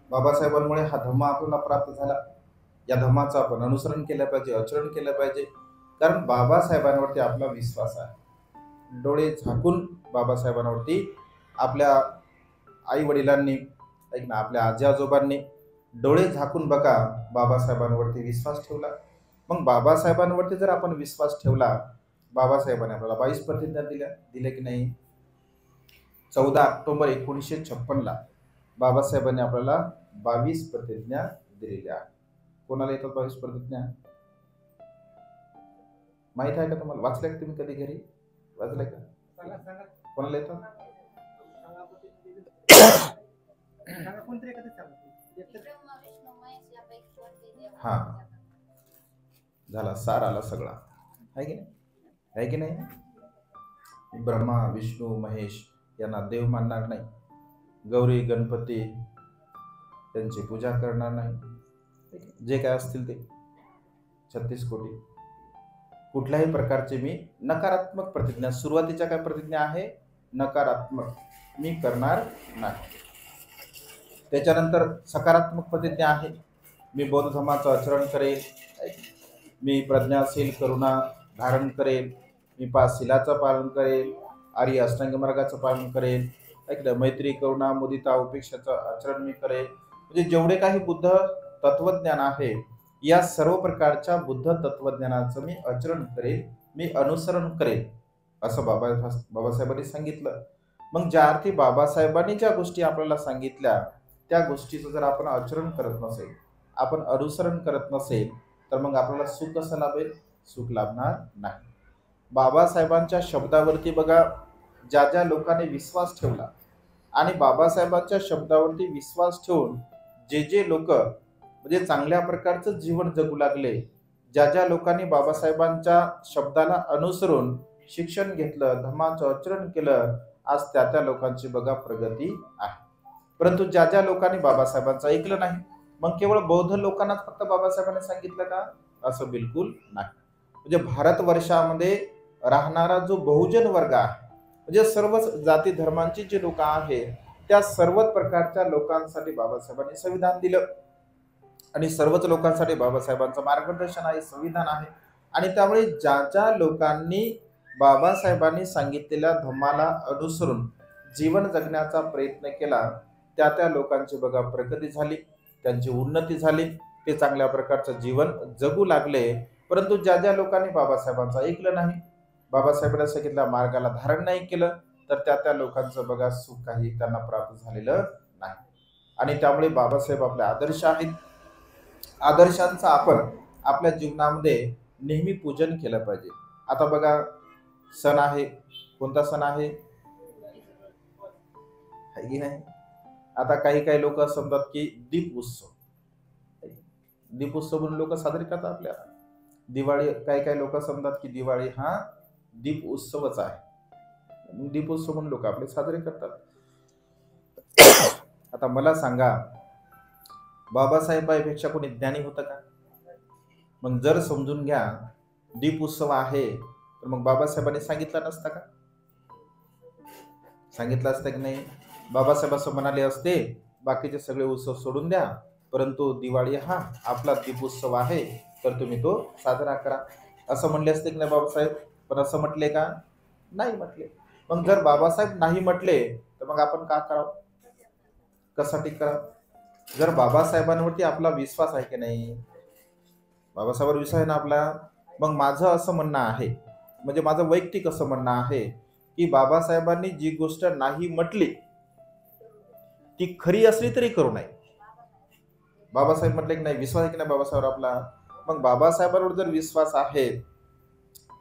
बाबासाहेबांमुळे हा धम्मा आपल्याला प्राप्त झाला. या धम्माचं आपण अनुसरण केलं पाहिजे, आचरण केलं पाहिजे, कारण बाबासाहेबांवरती आपला विश्वास आहे. डोळे झाकून बाबासाहेबांवरती आपल्या आई वडिलांनी, ऐक ना, आपल्या आजी आजोबांनी डोळे झाकून बघा बाबासाहेबांवरती विश्वास ठेवला. मग बाबासाहेबांवरती जर आपण विश्वास ठेवला, बाबासाहेबांनी आपल्याला 22 प्रतिज्ञा दिल्या की नाही? 14 ऑक्टोबर 1956 बाबासाहेबांनी आपल्याला 22 प्रतिज्ञा दिलेल्या. कोणाला येतात 22 प्रतिज्ञा? माहित आहे का तुम्हाला? वाचल्या का तुम्ही कधी घरी? वाचल्या का? कोणाला येतात? हा, झाला, सार आला सगळा, आहे की नाही? आहे की नाही? ब्रह्मा विष्णू महेश यांना देव मानणार नाही, गौरी गणपती त्यांची पूजा करणार नाही, जे काय असतील ते 36 कोटी, कुठल्याही प्रकारचे मी नकारात्मक प्रतिज्ञा, सुरुवातीच्या काय प्रतिज्ञा आहे? नकारात्मक, मी करणार नाही. त्याच्यानंतर सकारात्मक प्रतिज्ञा आहे, मी बौद्ध धर्माचं आचरण करेल, मी प्रज्ञाशील करुणा धारण करेल, मी 5 शिलाचं पालन करेल, आर्य अष्टांग मार्गाचं पालन करेल, मैत्री करुणा मुदिता उपेक्षाचं आचरण मी करेल. म्हणजे जेवढे काही बुद्ध तत्वज्ञान आहे या सर्व प्रकारच्या बुद्ध तत्वज्ञानाचं मी आचरण करेल, मी अनुसरण करेल, असं बाबासाहेबांनी सांगितलं. मग ज्या अर्थी बाबासाहेबांनी ज्या गोष्टी आपल्याला सांगितल्या त्या गोष्टीचं जर आपण आचरण करत नसेल, आपण अनुसरण करत नसेल, तर मग आपल्याला सुख कसं लाभेल? सुख लाभणार नाही. बाबासाहेबांच्या शब्दावरती बघा, ज्या ज्या लोकांनी विश्वास ठेवला आणि बाबासाहेबांच्या शब्दावरती विश्वास ठेवून जे जे लोक म्हणजे चांगल्या प्रकारचं जीवन जगू लागले, ज्या ज्या लोकांनी बाबासाहेबांच्या शब्दाला अनुसरून शिक्षण घेतलं, धर्माचं आचरण केलं, आज त्या लोकांची बघा प्रगती आहे. परंतु ज्या ज्या लोकांनी बाबासाहेबांचं ऐकलं नाही, मग केवळ बौद्ध लोकांना फक्त बाबासाहेबांनी सांगितलं का? असं बिलकुल नाही. म्हणजे भारतवर्षामध्ये राहणारा जो बहुजन वर्ग आहे, म्हणजे सर्वच जाती धर्मांची जी लोक आहेत, त्या सर्वच प्रकारच्या लोकांसाठी बाबासाहेबांनी संविधान दिलं आणि सर्वच लोकांसाठी बाबासाहेबांचं मार्गदर्शन आहे, संविधान आहे. आणि त्यामुळे ज्या ज्या लोकांनी बाबासाहेबांनी सांगितलेल्या धम्माला अनुसरून जीवन जगण्याचा प्रयत्न केला, त्या लोकांची बघा प्रगती झाली, त्यांची उन्नती झाली, ते चांगल्या प्रकारचं जीवन जगू लागले. परंतु ज्या ज्या लोकांनी बाबासाहेबांचं ऐकलं नाही, बाबासाहेबांना सांगितल्या मार्गाला धारण नाही केलं, तर त्या लोकांचं बघा सुख काही त्यांना प्राप्त झालेलं नाही. आणि त्यामुळे बाबासाहेब आपले आदर्श आहेत. आदर्शांचं आपण आपल्या जीवनामध्ये नेहमी पूजन केलं पाहिजे. आता बघा सण आहे, कोणता सण आहे की नाही? आता काही लोक असं म्हणतात की दीप उत्सव म्हणून लोक साजरे करतात आपल्याला. दिवाळी, काही लोक असं म्हणतात की दिवाळी हा दीप उत्सवच आहे. दीपोत्सव म्हणून लोक आपले साजरे करतात. आता मला सांगा, बाबासाहेबांपेक्षा कोणी ज्ञानी होतं का? मग जर समजून घ्या दीप उत्सव आहे, तर मग बाबासाहेबांनी सांगितलं नसतं का? सांगितलं असतं की नाही? बाबासाहेब असं म्हणाले असते, बाकीचे सगळे उत्सव सोडून द्या, परंतु दिवाळी हा आपला दीपोत्सव आहे, तर तुम्ही तो साजरा करा, असं म्हणले असते की नाही बाबासाहेब? पण असं म्हटले का? नाही म्हटले. मग जर बाबासाहेब नाही म्हटले तर मग आपण का करावं? कशासाठी करावं? जर बाबासाहेबांवरती आपला विश्वास आहे की नाही, बाबासाहेबांवर विश्वास आहे ना आपला, मग माझं असं म्हणणं आहे, म्हणजे माझं वैयक्तिक असं म्हणणं आहे की बाबासाहेबांनी जी गोष्ट नाही म्हटली ती खरी असली तरी करू नये. बाबासाहेब म्हटले की नाही, विश्वास आहे की नाही बाबासाहेबांवर आपला, मग बाबासाहेबांवर जर विश्वास आहे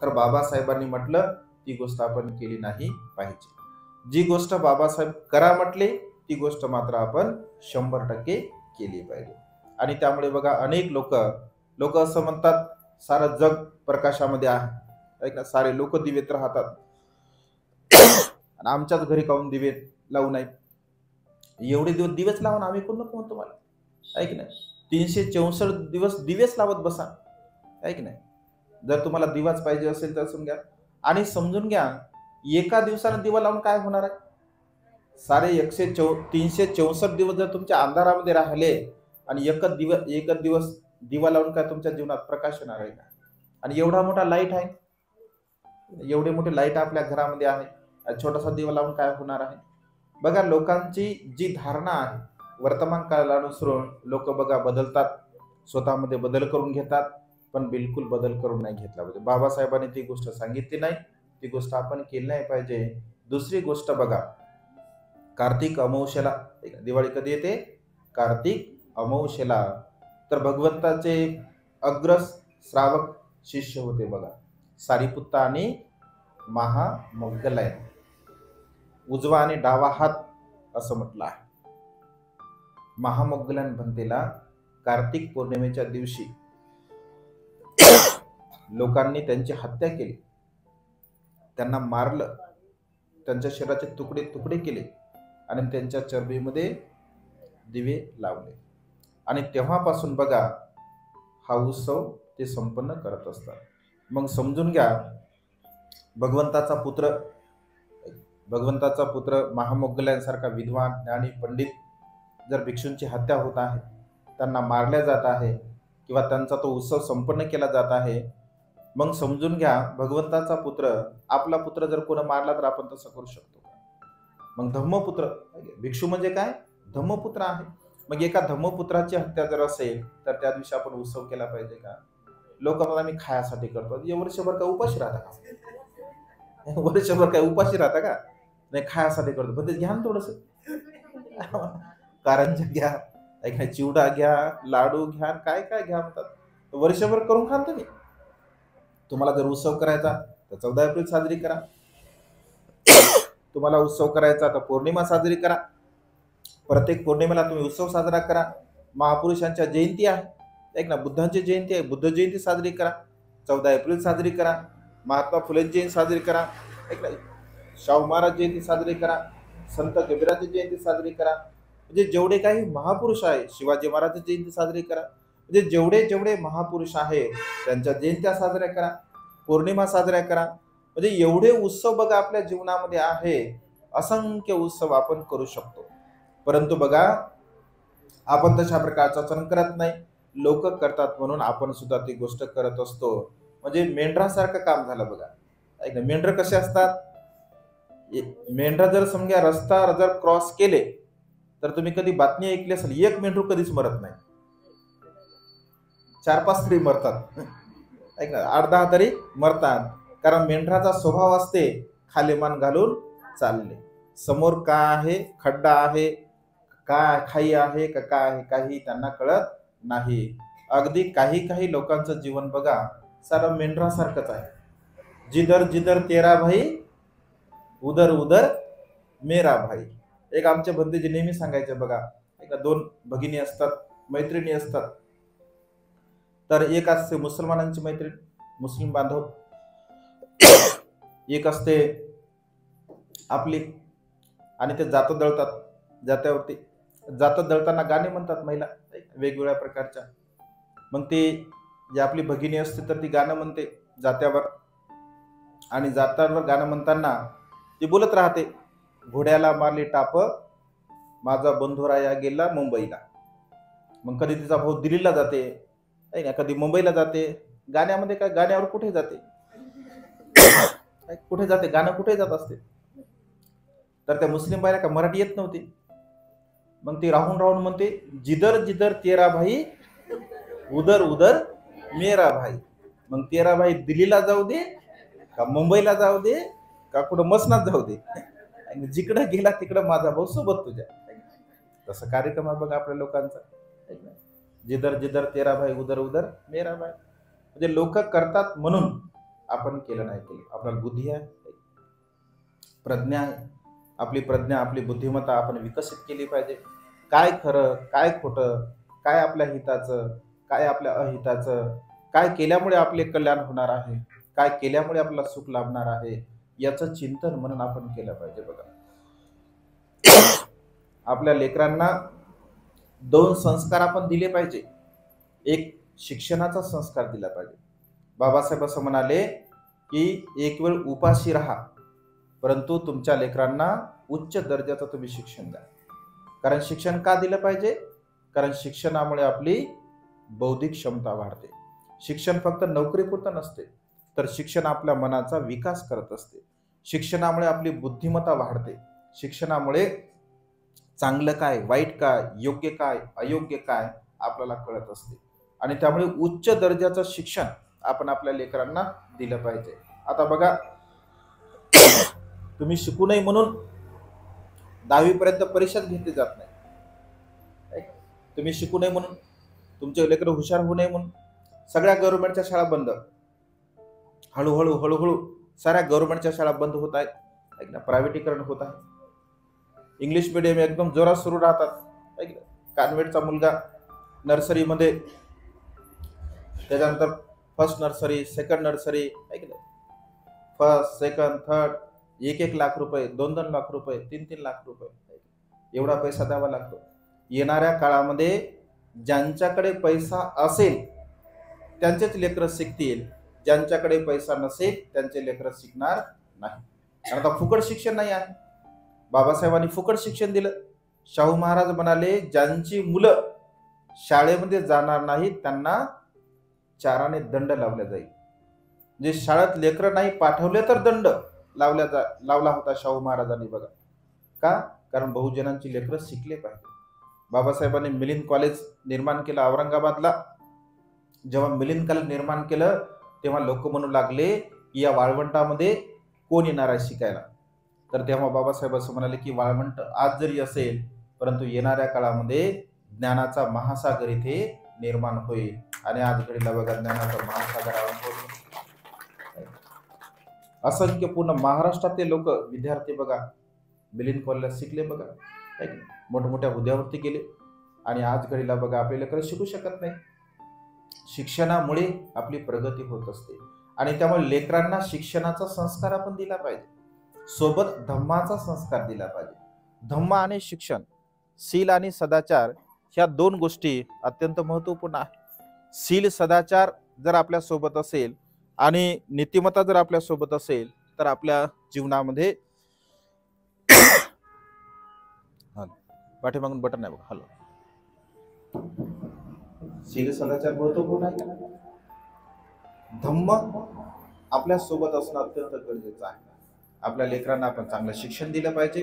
तर बाबासाहेबांनी म्हटलं ती गोष्ट आपण केली नाही पाहिजे. जी गोष्ट बाबासाहेब करा म्हटले ती गोष्ट मात्र आपण 100% केली पाहिजे. आणि त्यामुळे बघा अनेक लोक असं म्हणतात सारं जग प्रकाशामध्ये आहे, ऐक ना, सारे लोक दिवेत राहतात आणि आमच्याच घरी काऊन दिवे लावू नाहीत? एवढे दिवस दिवेच लावून आम्ही कोण नको म्हणतो मला, ऐक नाही, 364 दिवस दिवेच लावत बसा, ऐक नाही. जर तुम्हाला दिवाच पाहिजे असेल तर समजून घ्या, आणि समजून घ्या एका दिवसानं दिवा लावून काय होणार आहे? सारे 364 दिवस जर तुमच्या अंधारामध्ये राहिले आणि एकच दिवस दिवा लावून काय तुमच्या जीवनात प्रकाश येणार आहे का? आणि एवढा मोठा लाईट आहे, एवढे मोठे लाईट आपल्या घरामध्ये आहे, छोटासा दिवा लावून काय होणार आहे? बघा लोकांची जी धारणा आहे, वर्तमान काळाला अनुसरून लोक बघा बदलतात, स्वतःमध्ये बदल करून घेतात, पण बिलकुल बदल करून नाही घेतला पाहिजे. बाबासाहेबांनी ती गोष्ट सांगितली नाही, ती गोष्ट आपण केली नाही पाहिजे. दुसरी गोष्ट बघा, कार्तिक अमावस्येला, दिवाळी कधी येते? कार्तिक अमावस्येला. तर भगवंताचे अग्रस श्रावक शिष्य होते बघा, सारीपुत्त आणि महामोग्गलायन, उजवा आणि डावा हात असं म्हटलं आहे. महामोग्गलायन भंतेला कार्तिक पौर्णिमेच्या दिवशी लोकांनी त्यांची हत्या केली, त्यांना मारलं, त्यांच्या शरीराचे तुकडे तुकडे केले आणि त्यांच्या चरबीमध्ये दिवे लावले. आणि तेव्हापासून बघा हा उत्सव ते संपन्न करत असतात. मग समजून घ्या भगवंताचा पुत्र महामोग्गलांसारखा विद्वान ज्ञानी पंडित जर भिक्षूंची हत्या होत आहे, त्यांना मारल्या जात आहे किंवा त्यांचा तो उत्सव संपन्न केला जात आहे, मग समजून घ्या भगवंताचा पुत्र, आपला पुत्र जर कोणी मारला तर आपण तसं करू शकतो. मग धम्मपुत्र, भिक्षू म्हणजे काय? धम्मपुत्र आहे. मग एका धम्मपुत्राची हत्या जर असेल तर त्या दिवशी आपण उत्सव केला पाहिजे का? लोक मला मी खायासाठी करतो, वर्षभर काय उपाशी राहता का? वर्षभर काय उपाशी राहता का? नाही, खायासाठी करतो, पण ते घ्या ना थोडस, कारंजा घ्या, काय चिवडा घ्या, लाडू घ्या, काय काय घ्या म्हणतात, वर्षभर करून खाल तुम्ही. तुम्हाला जर उत्सव करायचा तर 14 एप्रिल साजरी करा, तुम्हाला उत्सव करायचा तर पौर्णिमा साजरी करा, प्रत्येक पौर्णिमेला तुम्ही उत्सव साजरा करा. महापुरुषांच्या जयंती आहे, ऐक ना, बुद्धांची जयंती आहे, बुद्ध जयंती साजरी करा, 14 एप्रिल साजरी करा, महात्मा फुलेंची जयंती साजरी करा, ऐक ना, शाहू महाराज जयंती साजरी करा, संत कबीराची जयंती साजरी करा, म्हणजे जेवढे काही महापुरुष आहे, शिवाजी महाराजांची जयंती साजरी करा, म्हणजे जेवढे जेवढे महापुरुष आहे त्यांच्या जयंत्या साजऱ्या करा, पौर्णिमा साजऱ्या करा. म्हणजे एवढे उत्सव बघा आपल्या जीवनामध्ये आहे, असंख्य उत्सव आपण करू शकतो. परंतु बघा आपण तशा प्रकारचा सण करत नाही, लोक करतात म्हणून आपण सुद्धा ती गोष्ट करत असतो. म्हणजे मेंढरासारखं काम झालं बघा, ऐक ना, मेंढर कसे असतात? मेंढर जर समजा रस्ता जर क्रॉस केले तर तुम्ही कधी बातमी ऐकली असेल, एक मेंढरू कधीच मरत नाही, 4-5 तरी मरतात, ऐक ना, 8-10 तरी मरतात. कारण मेंढराचा स्वभाव असते खाली मान घालून चालणे, समोर काय आहे, खड्डा आहे काय, खाई आहे का काय आहे, काही त्यांना कळत नाही. अगदी काही काही लोकांचं जीवन बघा सारं मेंढरासारखंच आहे. जिधर जिधर तेरा भाई उधर उधर मेरा भाई. एक आमचे भंतेजी नेहमी सांगायचे बघा, एका 2 भगिनी असतात, मैत्रिणी असतात, तर एक असते मुसलमानांची मैत्रीण, मुस्लिम बांधव, एक असते आपली, आणि ते जातं दळतात, जात्यावरती जातं दळताना गाणे म्हणतात महिला वेगवेगळ्या प्रकारच्या. मग ती जी आपली भगिनी असते तर ती गाणं म्हणते जात्यावर, आणि जात्यावर गाणं म्हणताना ती बोलत राहते, घोड्याला मारली टाप, माझा बंधुराया गेला मुंबईला. मग कधी तिचा भाऊ दिल्लीला जाते, नाही ना, कधी मुंबईला जाते. गाण्यामध्ये काय, गाण्यावर कुठे जाते, कुठे जाते, गाणं कुठे जात असते. तर त्या मुस्लिम बाईला का मराठी येत नव्हती. मग ती राहून राहून म्हणते, जिदर जिदर तेरा भाई, उदर उदर मेरा भाई. मग तेरा भाई दिल्लीला जाऊ दे का मुंबईला जाऊ दे का कुठं मसनात जाऊ दे, जिकडं गेला तिकडं माझा भाऊ सोबत तुझ्या. तसं कार्यक्रम आहे बघा आपल्या लोकांचा. जिदर जिदर तेरा भाई, उदर उदर मेरा भाई. म्हणजे लोक करतात म्हणून आपण केलं नाही केलं. आपल्याला बुद्धी आहे, प्रज्ञा आहे. आपली प्रज्ञा, आपली बुद्धिमत्ता आपण विकसित केली पाहिजे. काय खरं, काय खोटं, काय आपल्या हिताचं, काय आपल्या अहिताचं, काय केल्यामुळे आपले कल्याण होणार आहे, काय केल्यामुळे आपल्याला सुख लाभणार आहे, याचं चिंतन म्हणून आपण केलं पाहिजे. बघा, आपल्या लेकरांना 2 संस्कार आपण दिले पाहिजे. एक शिक्षणाचा संस्कार दिला पाहिजे. बाबासाहेब असं म्हणाले की एक वेळ उपाशी राहा, परंतु तुमच्या लेकरांना उच्च दर्जाचं तुम्ही शिक्षण द्या. कारण शिक्षण का दिलं पाहिजे? कारण शिक्षणामुळे आपली बौद्धिक क्षमता वाढते. शिक्षण फक्त नोकरीपुरतं नसते, तर शिक्षण आपल्या मनाचा विकास करत असते. शिक्षणामुळे आपली बुद्धिमत्ता वाढते. शिक्षणामुळे चांगलं काय, वाईट काय, योग्य काय, अयोग्य काय आपल्याला कळत असते. आणि त्यामुळे उच्च दर्जाचं शिक्षण आपण आपल्या लेकरांना दिलं पाहिजे. आता बघा, तुम्ही शिकू नये म्हणून 10वी पर्यंत परीक्षाच घेतली जात नाही. तुम्ही शिकू नये म्हणून, तुमचे लेकर हुशार होऊ नये म्हणून सगळ्या गव्हर्नमेंटच्या शाळा बंद. हळूहळू हळूहळू साऱ्या गव्हर्नमेंटच्या शाळा बंद होत आहेत, प्रायव्हेटीकरण होत आहे. इंग्लिश मिडियम एकदम जोरात सुरू राहतात. कॉन्व्हेंटचा मुलगा नर्सरीमध्ये, त्याच्यानंतर first nursery, second nursery, first, second, third, 1-1 lakh रुपये, 2-2 लाख रुपये, 3-3 लाख रुपये, एवढा पैसा द्यावा लागतो. येणाऱ्या काळामध्ये ज्यांच्याकडे पैसा असेल त्यांचेच लेकरं शिकतील, ज्यांच्याकडे पैसा नसेल त्यांचे लेकरं शिकणार नाही. कारण आता फुकट शिक्षण नाही आहे. बाबासाहेबांनी फुकट शिक्षण दिलं. शाहू महाराज म्हणाले, ज्यांची मुलं शाळेमध्ये जाणार नाहीत त्यांना चाराने दंड लावला जाईल. जे शाळेत लेकरं नाही पाठवले तर दंड लावला होता शाहू महाराजांनी. बघा का? कारण बहुजनांची लेकरं शिकले पाहिजे. बाबासाहेबांनी मिलिंद कॉलेज निर्माण केलं औरंगाबादला. जेव्हा मिलिंद कॉलेज निर्माण केलं तेव्हा लोक म्हणू लागले की या वाळवंटामध्ये कोण येणार आहे शिकायला. तर तेव्हा बाबासाहेब असं म्हणाले की वाळवंट आज जरी असेल परंतु येणाऱ्या काळामध्ये ज्ञानाचा महासागर इथे निर्माण होईल. आणि आज घडीला बघा ज्ञानाचा महासागर असंख्य पूर्ण महाराष्ट्रातले लोक विद्यार्थी बघा मिलिंद कॉलेजला शिकले. बघा मोठमोठ्या हुद्द्यावरती गेले. आणि आज घडीला बघा आपले लेकरं शिकू शकत नाही. शिक्षणामुळे आपली प्रगती होत असते. आणि त्यामुळे लेकरांना शिक्षणाचा संस्कार आपण दिला पाहिजे, सोबत धम्माचा संस्कार दिला पाहिजे. धम्म आणि शिक्षण, शील आणि सदाचार ह्या 2 गोष्टी अत्यंत महत्त्वपूर्ण आहेत. शील सदाचार जर आपल्या सोबत असेल आणि नीतिमत्ता जर आपल्या सोबत असेल तर आपल्या जीवनामध्ये पाठीमागून बटन आहे बघा, हॅलो, शील सदाचार महत्त्वपूर्ण आहे. धम्म आपल्या सोबत असणं अत्यंत गरजेचं आहे. आपल्या लेकरांना आपण चांगलं शिक्षण दिलं पाहिजे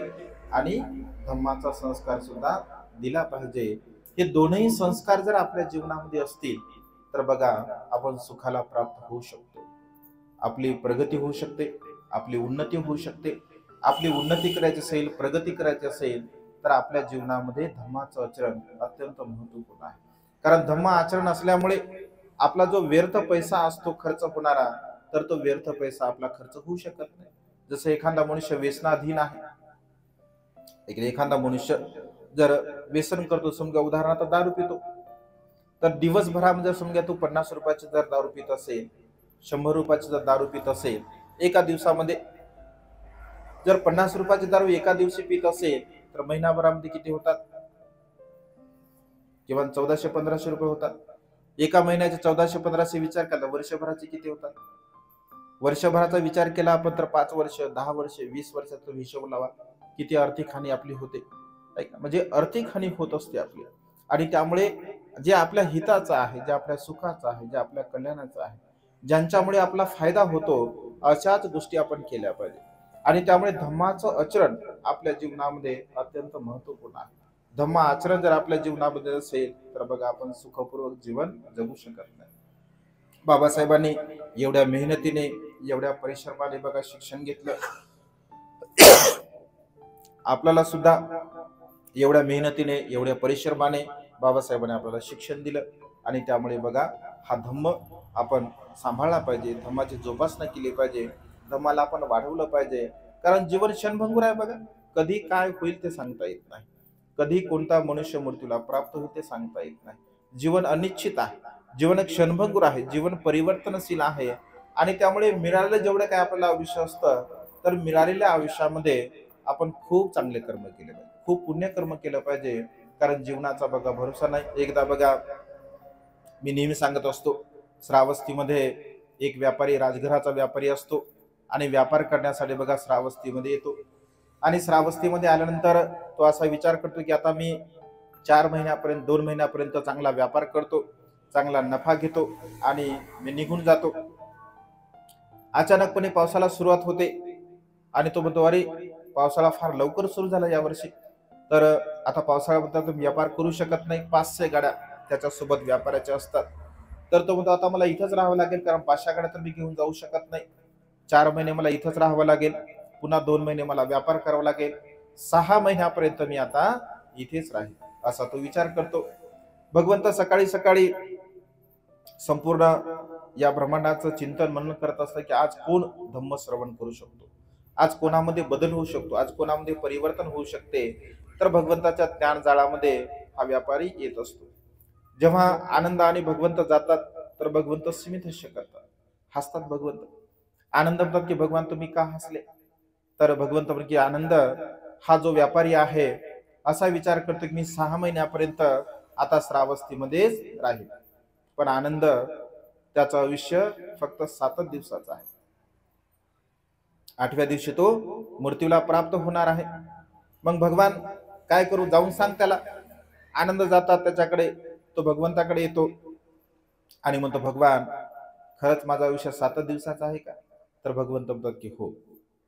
आणि धम्माचा संस्कार सुद्धा दिला पाहिजे. हे दोनही संस्कार जर आपल्या जीवनामध्ये असतील तर बघा आपण सुखाला प्राप्त होऊ शकतो. आपली प्रगती होऊ शकते, आपली उन्नती होऊ शकते. आपली उन्नती करायची असेल, प्रगती करायची असेल तर आपल्या जीवनामध्ये धम्माचं आचरण अत्यंत महत्त्वपूर्ण आहे. कारण धम्म आचरण असल्यामुळे आपला जो व्यर्थ पैसा असतो खर्च होणारा, तर तो व्यर्थ पैसा आपला खर्च होऊ शकत नाही. जसं एखादा मनुष्य व्यसनाधीन आहे, एखादा मनुष्य जर व्यसन करतो, समजा उदाहरणार्थ दारू पितो, तर दिवसभरामध्ये समजा तू 50 रुपयाची जर दारू पित असेल, 100 रुपयाची जर दारू पित असेल, एका दिवसामध्ये जर 50 रुपयाची दारू एका दिवशी पित असेल तर महिनाभरामध्ये किती होतात? किमान 1400-1500 रुपये होतात. एका महिन्याचे 1400-1500 विचार केला, वर्षभराचे किती होतात? वर्षभराचा विचार केला आपण तर 5 वर्ष, 10 वर्ष, 20 वर्षाचा हिशोब लावा, किती आर्थिक हानी आपली होते. म्हणजे आर्थिक हानी होत असते आपली. आणि त्यामुळे जे आपल्या हिताचं आहे, जे आपल्या सुखाचं आहे, जे आपल्या कल्याणाचं आहे, ज्यांच्यामुळे आपला फायदा होतो, अशाच गोष्टी आपण केल्या पाहिजे. आणि त्यामुळे धम्माचं आचरण आपल्या जीवनामध्ये अत्यंत महत्वपूर्ण आहे. धम्म आचरण जर आपल्या जीवनामध्ये असेल तर बघा आपण सुखपूर्वक जीवन जगू शकत नाही. बाबासाहेबांनी एवढ्या मेहनतीने, एवढ्या परिश्रमाने बघा शिक्षण घेतलं. आपल्याला सुद्धा एवढ्या मेहनतीने, एवढ्या परिश्रमाने बाबासाहेबांनी आपल्याला शिक्षण दिलं. आणि त्यामुळे बघा हा धम्म आपण सांभाळला पाहिजे, धम्माची जोपासना केली पाहिजे, धम्माला आपण वाढवलं पाहिजे. कारण जीवन क्षणभंगूर आहे बघा, कधी काय होईल ते सांगता येत नाही, कधी कोणता मनुष्य मृत्यूला प्राप्त होईल ते सांगता येत नाही. जीवन अनिश्चित आहे, जीवन क्षणभंगूर आहे, जीवन परिवर्तनशील आहे. आणि त्यामुळे मिळालेलं जेवढं काय आपल्याला आयुष्य असतं, तर मिळालेल्या आयुष्यामध्ये आपण खूप चांगले कर्म केले पाहिजे, खूप पुण्यकर्म केलं पाहिजे. कारण जीवनाचा बघा भरोसा नाही. एकदा बघा मी नेहमी सांगत असतो, श्रावस्तीमध्ये एक व्यापारी, राजघराचा व्यापारी असतो आणि व्यापार करण्यासाठी बघा श्रावस्तीमध्ये येतो. आणि श्रावस्तीमध्ये आल्यानंतर तो असा विचार करतो की आता मी 4 महिन्यापर्यंत, 2 महिन्यापर्यंत चांगला व्यापार करतो, चांगला नफा घेतो आणि मी निघून जातो. अचानकपणे पावसाला सुरुवात होते आणि तो म्हणतो, अरे पावसाळा फार लवकर सुरू झाला यावर्षी, तर आता पावसाळ्याबद्दल तो व्यापार करू शकत नाही. 500 गाड्या त्याच्यासोबत व्यापाराच्या असतात. तर तो म्हणतो आता मला इथंच राहावं लागेल, कारण 500 गाड्या तर मी घेऊन जाऊ शकत नाही. 4 महिने मला इथंच राहावं लागेल, पुन्हा 2 महिने मला व्यापार करावा लागेल, 6 महिन्यापर्यंत मी आता इथेच राहील, असा तो विचार करतो. भगवंत सकाळी सकाळी संपूर्ण या ब्रह्मांडाचं चिंतन मनन करत असतं की आज कोण धम्म श्रवण करू शकतो, आज कोणामध्ये बदल होऊ शकतो, आज कोणामध्ये परिवर्तन होऊ शकते. तर भगवंताच्या ज्ञान जाळामध्ये हा व्यापारी येत असतो. जेव्हा आनंद आणि भगवंत जातात तर भगवंत स्मित हास्य करतात, हसतात भगवंत. आनंद म्हणतात की भगवान तुम्ही का हसले? तर भगवंत म्हणतात की आनंद हा जो व्यापारी आहे असा विचार करतो की मी 6 महिन्यापर्यंत आता श्रावस्तीमध्येच राहील, पण आनंद त्याचं आयुष्य फक्त 7 दिवसाचं आहे. 8व्या दिवशी तो मृत्यूला प्राप्त होणार आहे. मग भगवान काय करू, जाऊन सांग त्याला. आनंद जातात त्याच्याकडे, तो भगवंताकडे येतो आणि म्हणतो भगवान खरंच माझं आयुष्य 7 दिवसाचं आहे का? तर भगवंत म्हणतात की हो,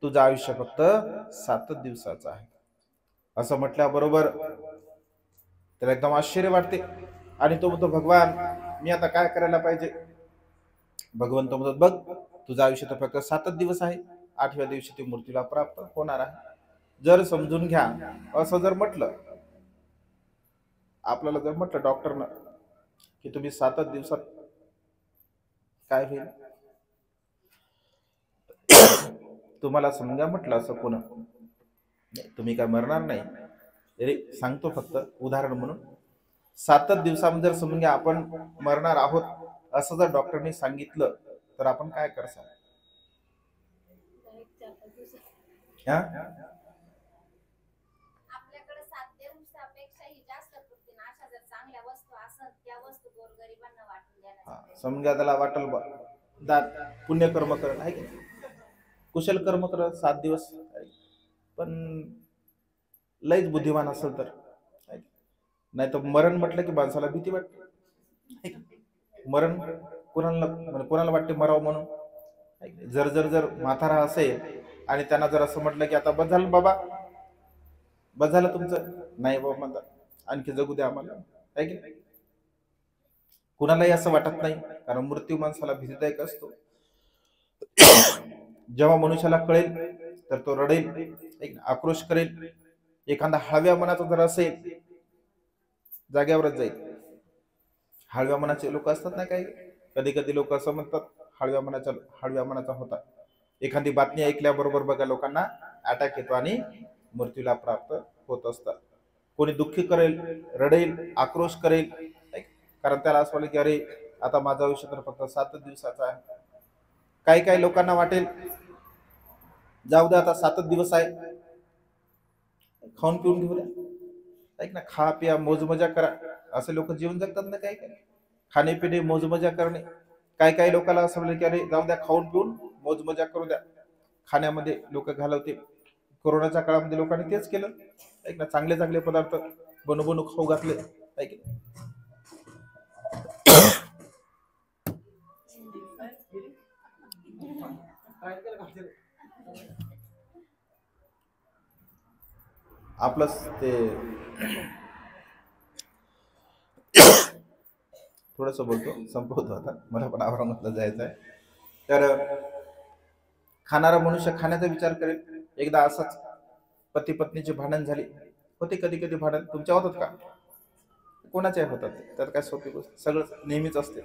तुझं आयुष्य फक्त 7 दिवसाचं आहे. असं म्हटल्याबरोबर त्याला एकदम आश्चर्य वाटते आणि तो म्हणतो भगवान मी आता काय करायला पाहिजे? भगवंत म्हणतात बघ तुझं आयुष्य तर फक्त 7 दिवस आहे, 8व्या दिवशी ते मृत्यूला प्राप्त होणार आहे. जर समजून घ्या, असं जर म्हटलं आपल्याला, जर म्हटलं डॉक्टरनं की तुम्ही 7 दिवसात काय होईल, तुम्हाला समजा म्हटलं असं कोण, तुम्ही काय मरणार नाही, अरे सांगतो फक्त उदाहरण म्हणून, 7 दिवसामध्ये जर समजून घ्या आपण मरणार आहोत असं जर डॉक्टरने सांगितलं तर आपण काय करसाल? आपल्याकडे 7 दिवसापेक्षाही जास्त पुरतील अशा जर चांगल्या वस्तू असत त्या वस्तू गोरगरिबांना वाटून देण्याचा समजून घ्या, त्याला वाटल दात पुण्यकर्म करत आहे की कुशल कर्म करत 7 दिवस, पण लयच बुद्धिमान असेल तर, नाही तर मरण म्हटलं की माणसाला भीती वाटते. मरण कोणाला वाटते मराव म्हणून? जर जर जर म्हातारा असेल आणि त्यांना जर असं म्हटलं की आता बस झालं बाबा, बस झालं तुमचं, नाही बाबा म्हणतात आणखी जगू द्या आम्हाला, आहे की नाही? कुणालाही असं वाटत नाही, कारण मृत्यू माणसाला भीतीदायक असतो. जेव्हा मनुष्याला कळेल तर तो रडेल, आक्रोश करेल. एखादा हळव्या मनाचा जर असेल जाग्यावरच जाईल. हळव्या मनाचे लोक असतात ना, काही कधी कधी लोक असं म्हणतात हळव्या मनाचा होता. एखादी बातमी ऐकल्याबरोबर बघा लोकांना अटॅक येतो आणि मृत्यूला प्राप्त होत असतात. कोणी दुःखी करेल, रडेल, आक्रोश करेल, कारण त्याला असं वाटेल की अरे आता माझं आयुष्य तर फक्त 7 दिवसाचं आहे. काही काही लोकांना वाटेल जाऊ द्या आता 7च दिवस आहे, खाऊन पिऊन घेऊ द्या, ऐक ना, खा पिया मौज मजा करा. असे लोक जीवन जगतात ना, काय काय खाणे पिणे मौज मजा करणे. काय काही लोकांना असं म्हणलं की अरे जाऊ द्या, खाऊन पिऊन मौज मजा करू द्या, खाण्यामध्ये लोक घालवते. कोरोनाच्या काळामध्ये लोकांनी तेच केलं, ऐक ना, चांगले चांगले पदार्थ बनवून खाऊ घातले, ऐक ना. आपलंच ते थोडस बोलतो, संपवतो आता, मला पण औरंगाबादला जायचं आहे. तर खाणारा मनुष्य खाण्याचा विचार करेल. एकदा असंच पती पत्नीची भांडण झाली होते. कधी कधी भांडण तुमच्या होतात का? कोणाच्या होतात, त्यात काय सोपी गोष्ट, सगळं नेहमीच असते.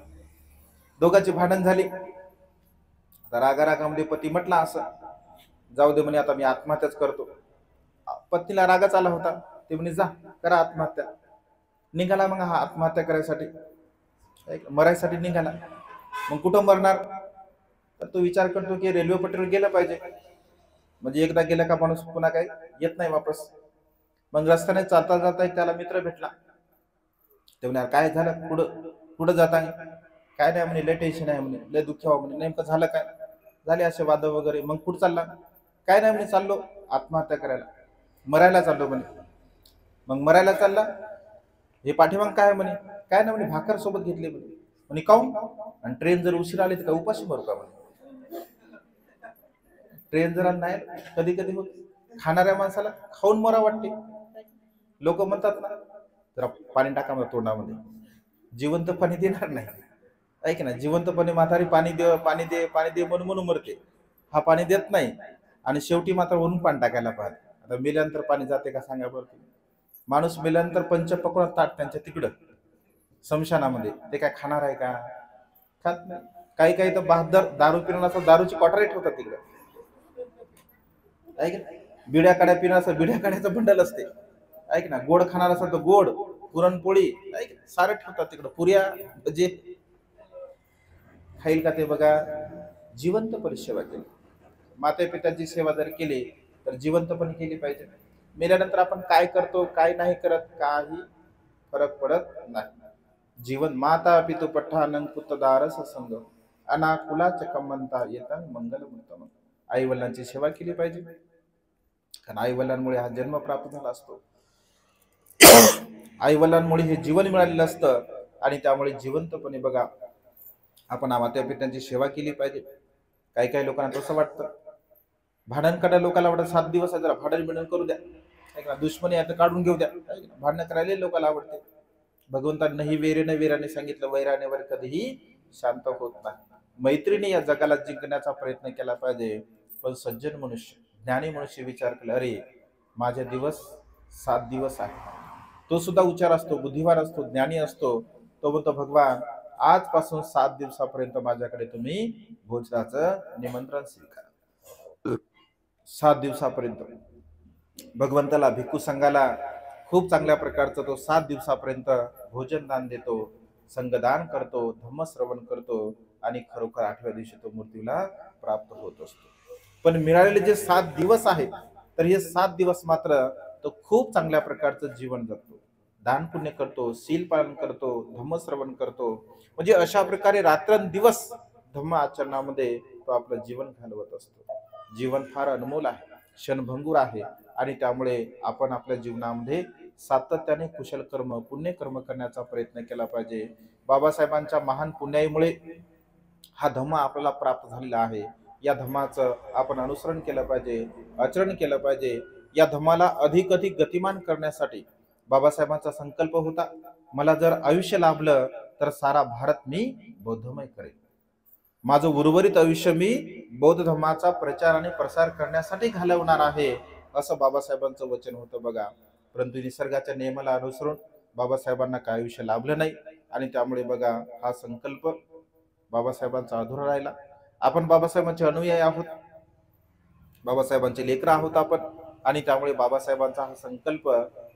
दोघांची भांडण झाली, आता रागारागामध्ये पती म्हटला असं, जाऊ दे म्हणे, आता मी आत्महत्याच करतो. पत्नीला रागाच आला होता, ते म्हणे जा करा आत्महत्या. निघाला मग हा आत्महत्या करायसाठी, मरायसाठी निघाला. मग कुठं मरणार? तर तो विचार करतो की रेल्वे पट्टीवर गेलं पाहिजे, म्हणजे एकदा गेला का माणूस पुन्हा काही येत नाही वापस. मग रस्त्याने चालता जाता त्याला मित्र भेटला. ते म्हणे काय झालं, कुठं कुठं जात आहे? काय नाही म्हणे, लय टेन्शन आहे म्हणे, लय दुःख व्हा म्हणे. नेमकं झालं काय? झाले असे वाद वगैरे. मग कुठं चालला? काय नाही म्हणे, चाललो आत्महत्या करायला, मरायला चाललो म्हणे. मग मरायला चालला, हे पाठीमाग काय म्हणे? काय नाही म्हणे, भाकर सोबत घेतली म्हणे. म्हणे काऊन? आणि ट्रेन जर उशीर आली तर काय उपाशी मरू का म्हणे? ट्रेन जर नाही, कधी कधी होत खाणाऱ्या माणसाला खाऊन मरा वाटते. लोक म्हणतात ना, जरा पाणी टाका मला तोंडामध्ये, जिवंत पाणी देणार नाही, ऐक ना. जिवंतपणे म्हातारी पाणी दे पाणी दे पाणी दे म्हणून म्हणून मरते, हा पाणी देत नाही. आणि शेवटी मात्र वरून पाणी टाकायला पाहते. आता मेल्यानंतर पाणी जाते का सांगा बरं तुम्ही? माणूस मेल्यानंतर पंच पकडून ताट त्यांच्या तिकडं स्मशानामध्ये, ते काय खाणार आहे का? खात नाही. काही काही तर बहादर दारू पिणार असं दारूची क्वार्टरी ठेवतात तिकडं, ऐक ना. बिड्या काड्या पिणार असं बिड्या काड्याचं बंडल असते, ऐक ना. गोड खाणार असं तर गोड, पुरणपोळी, ऐक सारं ठेवतात तिकडं, पुऱ्या जे खाईल का ते बघा. जिवंतपणे सेवा केली, माते पित्याची सेवा जर केली तर जिवंतपणे केली पाहिजे. मेल्यानंतर आपण काय करतो काय नाही करत काही फरक पडत नाही. जीवन माता पितू पठ्ठानं पुत्रदारस संग अनाकुलाच कमंता येतं मंगलमूर्तम. आई वडिलांची सेवा केली पाहिजे, कारण आई वडिलांमुळे हा जन्म प्राप्त झाला असतो, आई वडिलांमुळे हे जीवन मिळालेलं असतं. आणि त्यामुळे जिवंतपणे बघा आपण माता पित्यांची सेवा केली पाहिजे. काही काही लोकांना तसं वाटतं, भांडण करायला लोकांना वाटतं 7 दिवस आहे, जरा भांडण बिडण करू द्या, ऐक ना. दुश्मनी आहे तर काढून घेऊ द्या, भांडणं करायला लोकांना आवडते. भगवंतांनाही वेरेने वीराने सांगितलं, वैरानेवर कधीही शांत होत नाही. मैत्रीने या जगाला जिंकण्याचा प्रयत्न केला पाहिजे. पण सज्जन मनुष्य, ज्ञानी मनुष्य विचार केला, अरे माझे दिवस 7 दिवस आहे. तो सुद्धा विचार असतो, बुद्धिवान असतो, ज्ञानी असतो. तो म्हणतो भगवान आजपासून 7 दिवसापर्यंत माझ्याकडे तुम्ही भोजनाचं निमंत्रण स्वीकारा. 7 दिवसापर्यंत भगवंताला भिक्खू संघाला खूप चांगल्या प्रकारचं तो 7 दिवसापर्यंत भोजन दान देतो, संगदान करतो, धम्मश्रवण करतो आणि खरोखर 8व्या दिवशी तो मृत्यूला प्राप्त होत असतो. पण मिळालेले जे 7 दिवस आहेत, तर हे 7 दिवस मात्र तो खूप चांगल्या प्रकारचं जीवन जगतो, दान पुण्य करतो, शील पालन करतो, धम्मश्रवण करतो. म्हणजे अशा प्रकारे रात्रंदिवस धम्म आचरणामध्ये तो आपलं जीवन घालवत असतो. जीवन फार अनमोल आहे, क्षणभंगूर आहे. आणि त्यामुळे आपण आपल्या जीवनामध्ये सातत्याने कुशल कर्म पुण्यकर्म करण्याचा प्रयत्न केला पाहिजे. बाबासाहेबांच्या महान पुण्याईमुळे हा धम्म आपल्याला प्राप्त झालेला आहे. या धम्माचं आपण अनुसरण केलं पाहिजे, आचरण केलं पाहिजे. या धम्माला अधिक गतिमान करण्यासाठी बाबासाहेबांचा संकल्प होता, मला जर आयुष्य लाभलं तर सारा भारत मी बौद्धमय करेन. माझं उर्वरित आयुष्य मी बौद्ध धर्माचा प्रचार आणि प्रसार करण्यासाठी घालवणार आहे, असं बाबासाहेबांचं वचन होतं बघा. परंतु निसर्गाच्या नियमाला अनुसरून बाबासाहेबांना काय आयुष्य लाभलं नाही. आणि त्यामुळे बघा हा संकल्प बाबासाहेबांचा अधुरा राहिला. आपण बाबासाहेबांचे अनुयायी आहोत, बाबासाहेबांचे लेकरं आहोत आपण. आणि त्यामुळे बाबासाहेबांचा हा संकल्प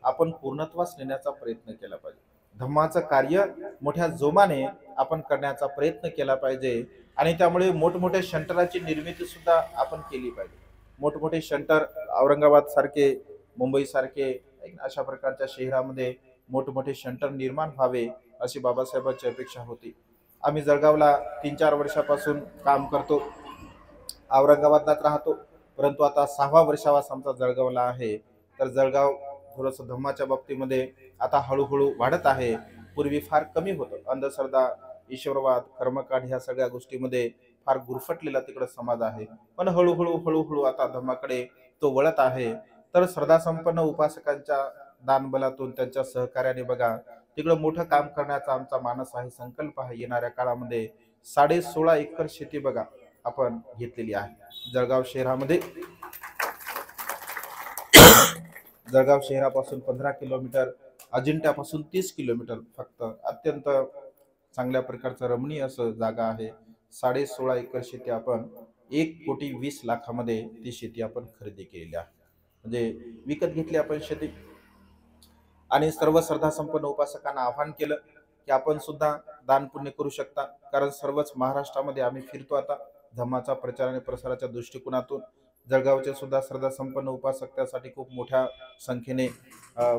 आपण पूर्णत्वास नेण्याचा प्रयत्न केला पाहिजे. धम्माचं कार्य मोठ्या जोमाने आपण करण्याचा प्रयत्न केला पाहिजे. आणि त्यामुळे मोठमोठ्या शंटराची निर्मिती सुद्धा आपण केली पाहिजे. मोठमोठे सेंटर औरंगाबाद सारखे, मुंबई सारखे अशा प्रकारच्या शहरामध्ये मोठमोठे सेंटर निर्माण व्हावे अशी बाबासाहेबांची अपेक्षा होती. आम्ही जळगावला 3-4 वर्षापासून काम करतो, औरंगाबादलाच राहतो, परंतु आता 6वा वर्षावास आमचा जळगावला आहे. तर जळगाव थोडंसं धम्माच्या बाबतीमध्ये आता हळूहळू वाढत आहे. पूर्वी फार कमी होतं. अंधश्रद्धा, ईश्वरवाद, कर्मकांड ह्या सगळ्या गोष्टीमध्ये फार गुरफटलेला तिकडं समाज आहे. पण हळूहळू आता धम्माकडे तो वळत आहे. तर श्रद्धासंपन्न उपासकांच्या दानबलातून, त्यांच्या सहकार्याने बघा तिकडं मोठं काम करण्याचा आमचा मानस आहे, संकल्प आहे. येणाऱ्या काळामध्ये 16.5 एकर शेती बघा आपण घेतलेली आहे जळगाव शहरामध्ये. जळगाव शहरापासून 15 किलोमीटर, अजिंठ्यापासून 30 किलोमीटर फक्त अत्यंत चांगल्या प्रकारचं रमणीय असं जागा आहे. 16.5 एकर शेती आपण 1,20,00,000 ती शेती आपण खरेदी केलेली आहे, म्हणजे विकत घेतली आपण शेती. आणि सर्व श्रद्धा संपन्न उपासकांना आवाहन केलं की आपण सुद्धा दान पुण्य करू शकता, कारण सर्वच महाराष्ट्रामध्ये आम्ही फिरतो आता धम्माचा प्रचार आणि प्रसाराच्या दृष्टिकोनातून. जळगावचे सुद्धा श्रद्धा संपन्न उपासक त्यासाठी खूप मोठ्या संख्येने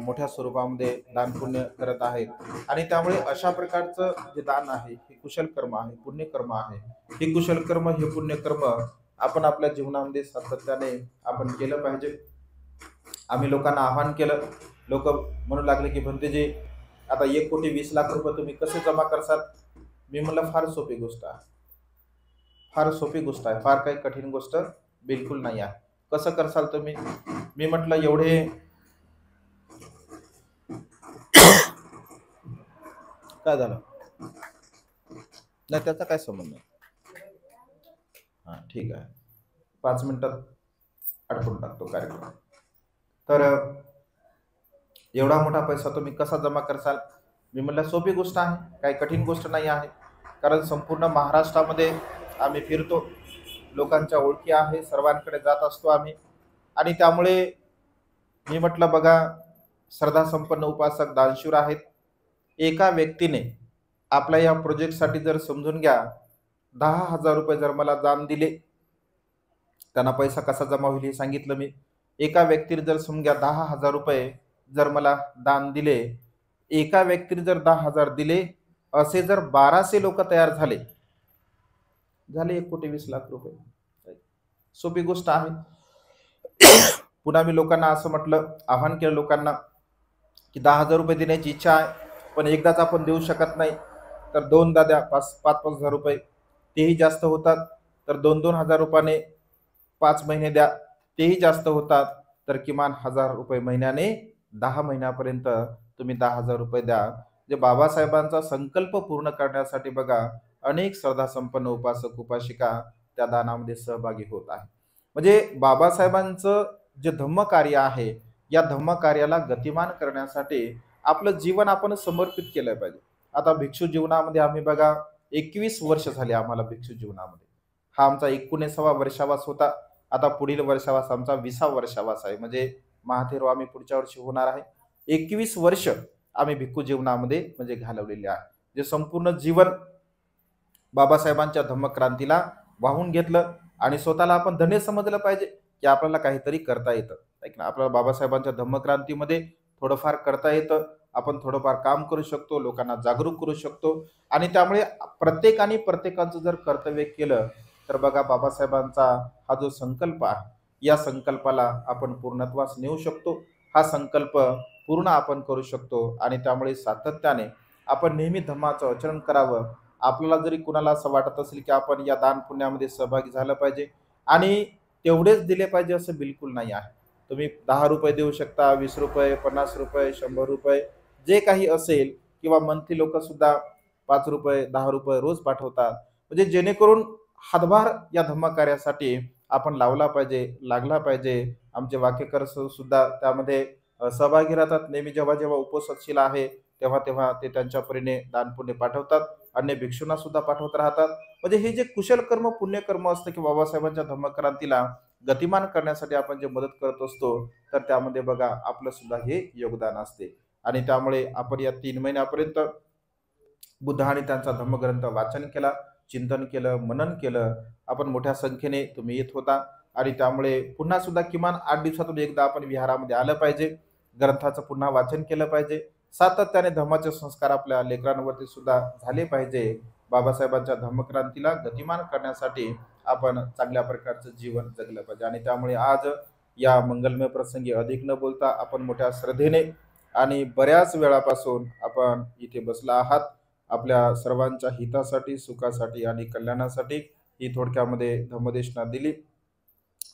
मोठ्या स्वरूपामध्ये दान पुण्य करत आहेत. आणि त्यामुळे अशा प्रकारचं जे दान आहे हे कुशल कर्म आहे, पुण्यकर्म आहे. हे कुशल कर्म, हे पुण्यकर्म आपण आपल्या जीवनामध्ये सातत्याने आपण केलं पाहिजे. आम्ही लोकांना आवाहन केलं, लोक म्हणू लागले की भंतेजी आता 1,20,00,000 रुपये तुम्ही कसे जमा करसाल? मी म्हणलं फार सोपी गोष्ट आहे, फार सोपी गोष्ट आहे, फार काही कठीण गोष्ट बिलकुल नाही आहे. कसं करसाल तुम्ही? मी म्हटलं एवढे काय झालं नाही, त्याचा काय संबंध नाही. हा ठीक आहे, 5 मिनिटात अडकून टाकतो कार्यक्रम. तर एवढा मोठा पैसा तुम्ही कसा जमा करसाल? मी म्हटलं सोपी गोष्ट आहे, काही कठीण गोष्ट नाही आहे. कारण संपूर्ण महाराष्ट्रामध्ये आम्ही फिरतो, लोकांच्या ओळखी आहे, सर्वांकडे जात असतो आम्ही. आणि त्यामुळे मी म्हटलं बघा, श्रद्धा संपन्न उपासक दानशूर आहेत. एका व्यक्तीने आपल्या या प्रोजेक्टसाठी जर समजून घ्या 10,000 रुपये जर मला दान दिले, त्यांना पैसा कसा जमा होईल हे सांगितलं मी. एका व्यक्तीने जर समजून घ्या 10,000 रुपये जर मला दान दिले, एका व्यक्तीने जर 10,000 दिले, असे जर 1200 लोक तयार झाले 1,20,00,000 रुपये. सोपी गोष्ट आहे. पुन्हा मी लोकांना असं म्हटलं, आवाहन केलं लोकांना की 10,000 रुपये देण्याची इच्छा आहे, पण एकदाच आपण देऊ शकत नाही, तर 2दा द्या, 5,000 रुपये, तेही जास्त होतात. तर 2,000 रुपयाने 5 महिने द्या, तेही जास्त होतात. तर किमान 1,000 रुपये महिन्याने 10 महिन्यापर्यंत तुम्ही 10,000 रुपये द्या. जे बाबासाहेबांचा संकल्प पूर्ण करण्यासाठी बघा अनेक श्रद्धा संपन्न उपासक उपासिका त्या दानामध्ये सहभागी होत आहे. म्हणजे बाबासाहेबांचं जे धम्म कार्य आहे, या धम्म कार्याला गतिमान करण्यासाठी आपलं जीवन आपण समर्पित केलं पाहिजे. आता भिक्षू जीवनामध्ये आम्ही बघा 21 वर्ष झाले आम्हाला भिक्षू जीवनामध्ये. हा आमचा 19वा वर्षावास होता. आता पुढील वर्षावास आमचा 20वा वर्षावास आहे, म्हणजे महाथेरो आम्ही पुढच्या वर्षी होणार आहे. 21 वर्ष आम्ही भिक्खू जीवनामध्ये म्हणजे घालवलेले आहे. जे संपूर्ण जीवन बाबासाहेबांच्या धम्मक्रांतीला वाहून घेतलं आणि स्वतःला आपण धन्य समजलं पाहिजे की आपल्याला काहीतरी करता येतं. आपल्याला बाबासाहेबांच्या धम्मक्रांतीमध्ये थोडंफार करता येतं, आपण थोडंफार काम करू शकतो, लोकांना जागरूक करू शकतो. आणि त्यामुळे प्रत्येकाचं जर कर्तव्य केलं तर बघा बाबासाहेबांचा हा जो संकल्प आहे, या संकल्पाला आपण पूर्णत्वास नेऊ शकतो. हा संकल्प पूर्ण आपण करू शकतो. आणि त्यामुळे सातत्याने आपण नेहमी धम्माचं आचरण करावं. आपल्याला जरी कुणाला असं वाटत असेल की आपण या दान पुण्यामध्ये सहभागी झालं पाहिजे आणि तेवढेच दिले पाहिजे असं बिलकुल नाही आहे. तुम्ही 10 रुपये देऊ शकता, 20 रुपये, 50 रुपये, 100 रुपये, जे काही असेल, किंवा मंथली लोक सुद्धा 5 रुपये, 10 रुपये रोज पाठवतात. म्हणजे जेणेकरून हातभार या धम्म कार्यासाठी आपण लावला पाहिजे, लागला पाहिजे. आमचे वाकेकर सुद्धा त्यामध्ये सहभागी राहतात. नेहमी जेव्हा जेव्हा उपोषणशील आहे तेव्हा तेव्हा ते त्यांच्या परीने दान पुण्य पाठवतात, अन्य भिक्षूंना सुद्धा पाठवत राहतात. म्हणजे हे जे कुशल कर्म, पुण्यकर्म असतं की बाबासाहेबांच्या धम्मक्रांतीला गतिमान करण्यासाठी आपण जे मदत करत असतो, तर त्यामध्ये बघा आपलं सुद्धा हे योगदान असते. आणि त्यामुळे आपण या 3 महिन्यापर्यंत बुद्ध आणि त्यांचा धम्मग्रंथ वाचन केला, चिंतन केलं, मनन केलं. आपण मोठ्या संख्येने तुम्ही येत होता. आणि त्यामुळे पुन्हा सुद्धा किमान 8 दिवसातून एकदा आपण विहारामध्ये आलं पाहिजे, ग्रंथाचं पुन्हा वाचन केलं पाहिजे, सातत्याने धम्माचे संस्कार आपल्या लेकरांवरती सुद्धा झाले पाहिजे. बाबासाहेबांच्या धम्मक्रांतीला गतिमान करण्यासाठी आपण चांगल्या प्रकारचं जीवन जगलं पाहिजे. आणि त्यामुळे आज या मंगलमय प्रसंगी अधिक न बोलता आपण मोठ्या श्रद्धेने आणि बऱ्याच वेळापासून आपण इथे बसला आहात, आपल्या सर्वांच्या हितासाठी, सुखासाठी आणि कल्याणासाठी ही थोडक्यामध्ये धम्मदेशना दिली.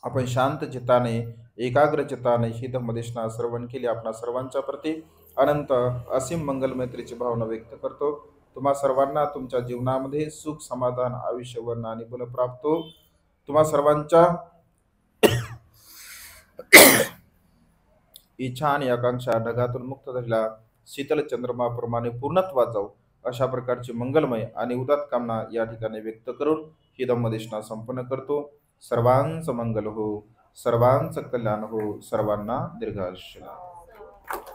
आपण शांत चित्ताने, एकाग्र चित्ताने ही धम्मदेशना श्रवण केली. आपणा सर्वांच्या प्रती अनंत असीम मंगलमैत्रीची भावना व्यक्त करतो. तुम्हा सर्वांना तुमच्या जीवनामध्ये सुख, समाधान, आयुष्य, वर्ण आणि बल प्राप्त हो. तुम्हा सर्वांच्या इच्छा आणि आकांक्षा ढगातून मुक्त झालेला शीतल चंद्रमाप्रमाणे पूर्णत्वात जाऊ, अशा प्रकारची मंगलमय आणि उदात्त कामना या ठिकाणी व्यक्त करून ही धम्मदेशना संपन्न करतो. सर्वांचं मंगल हो, सर्वांचं कल्याण हो, सर्वांना दीर्घायुष्य लाभो.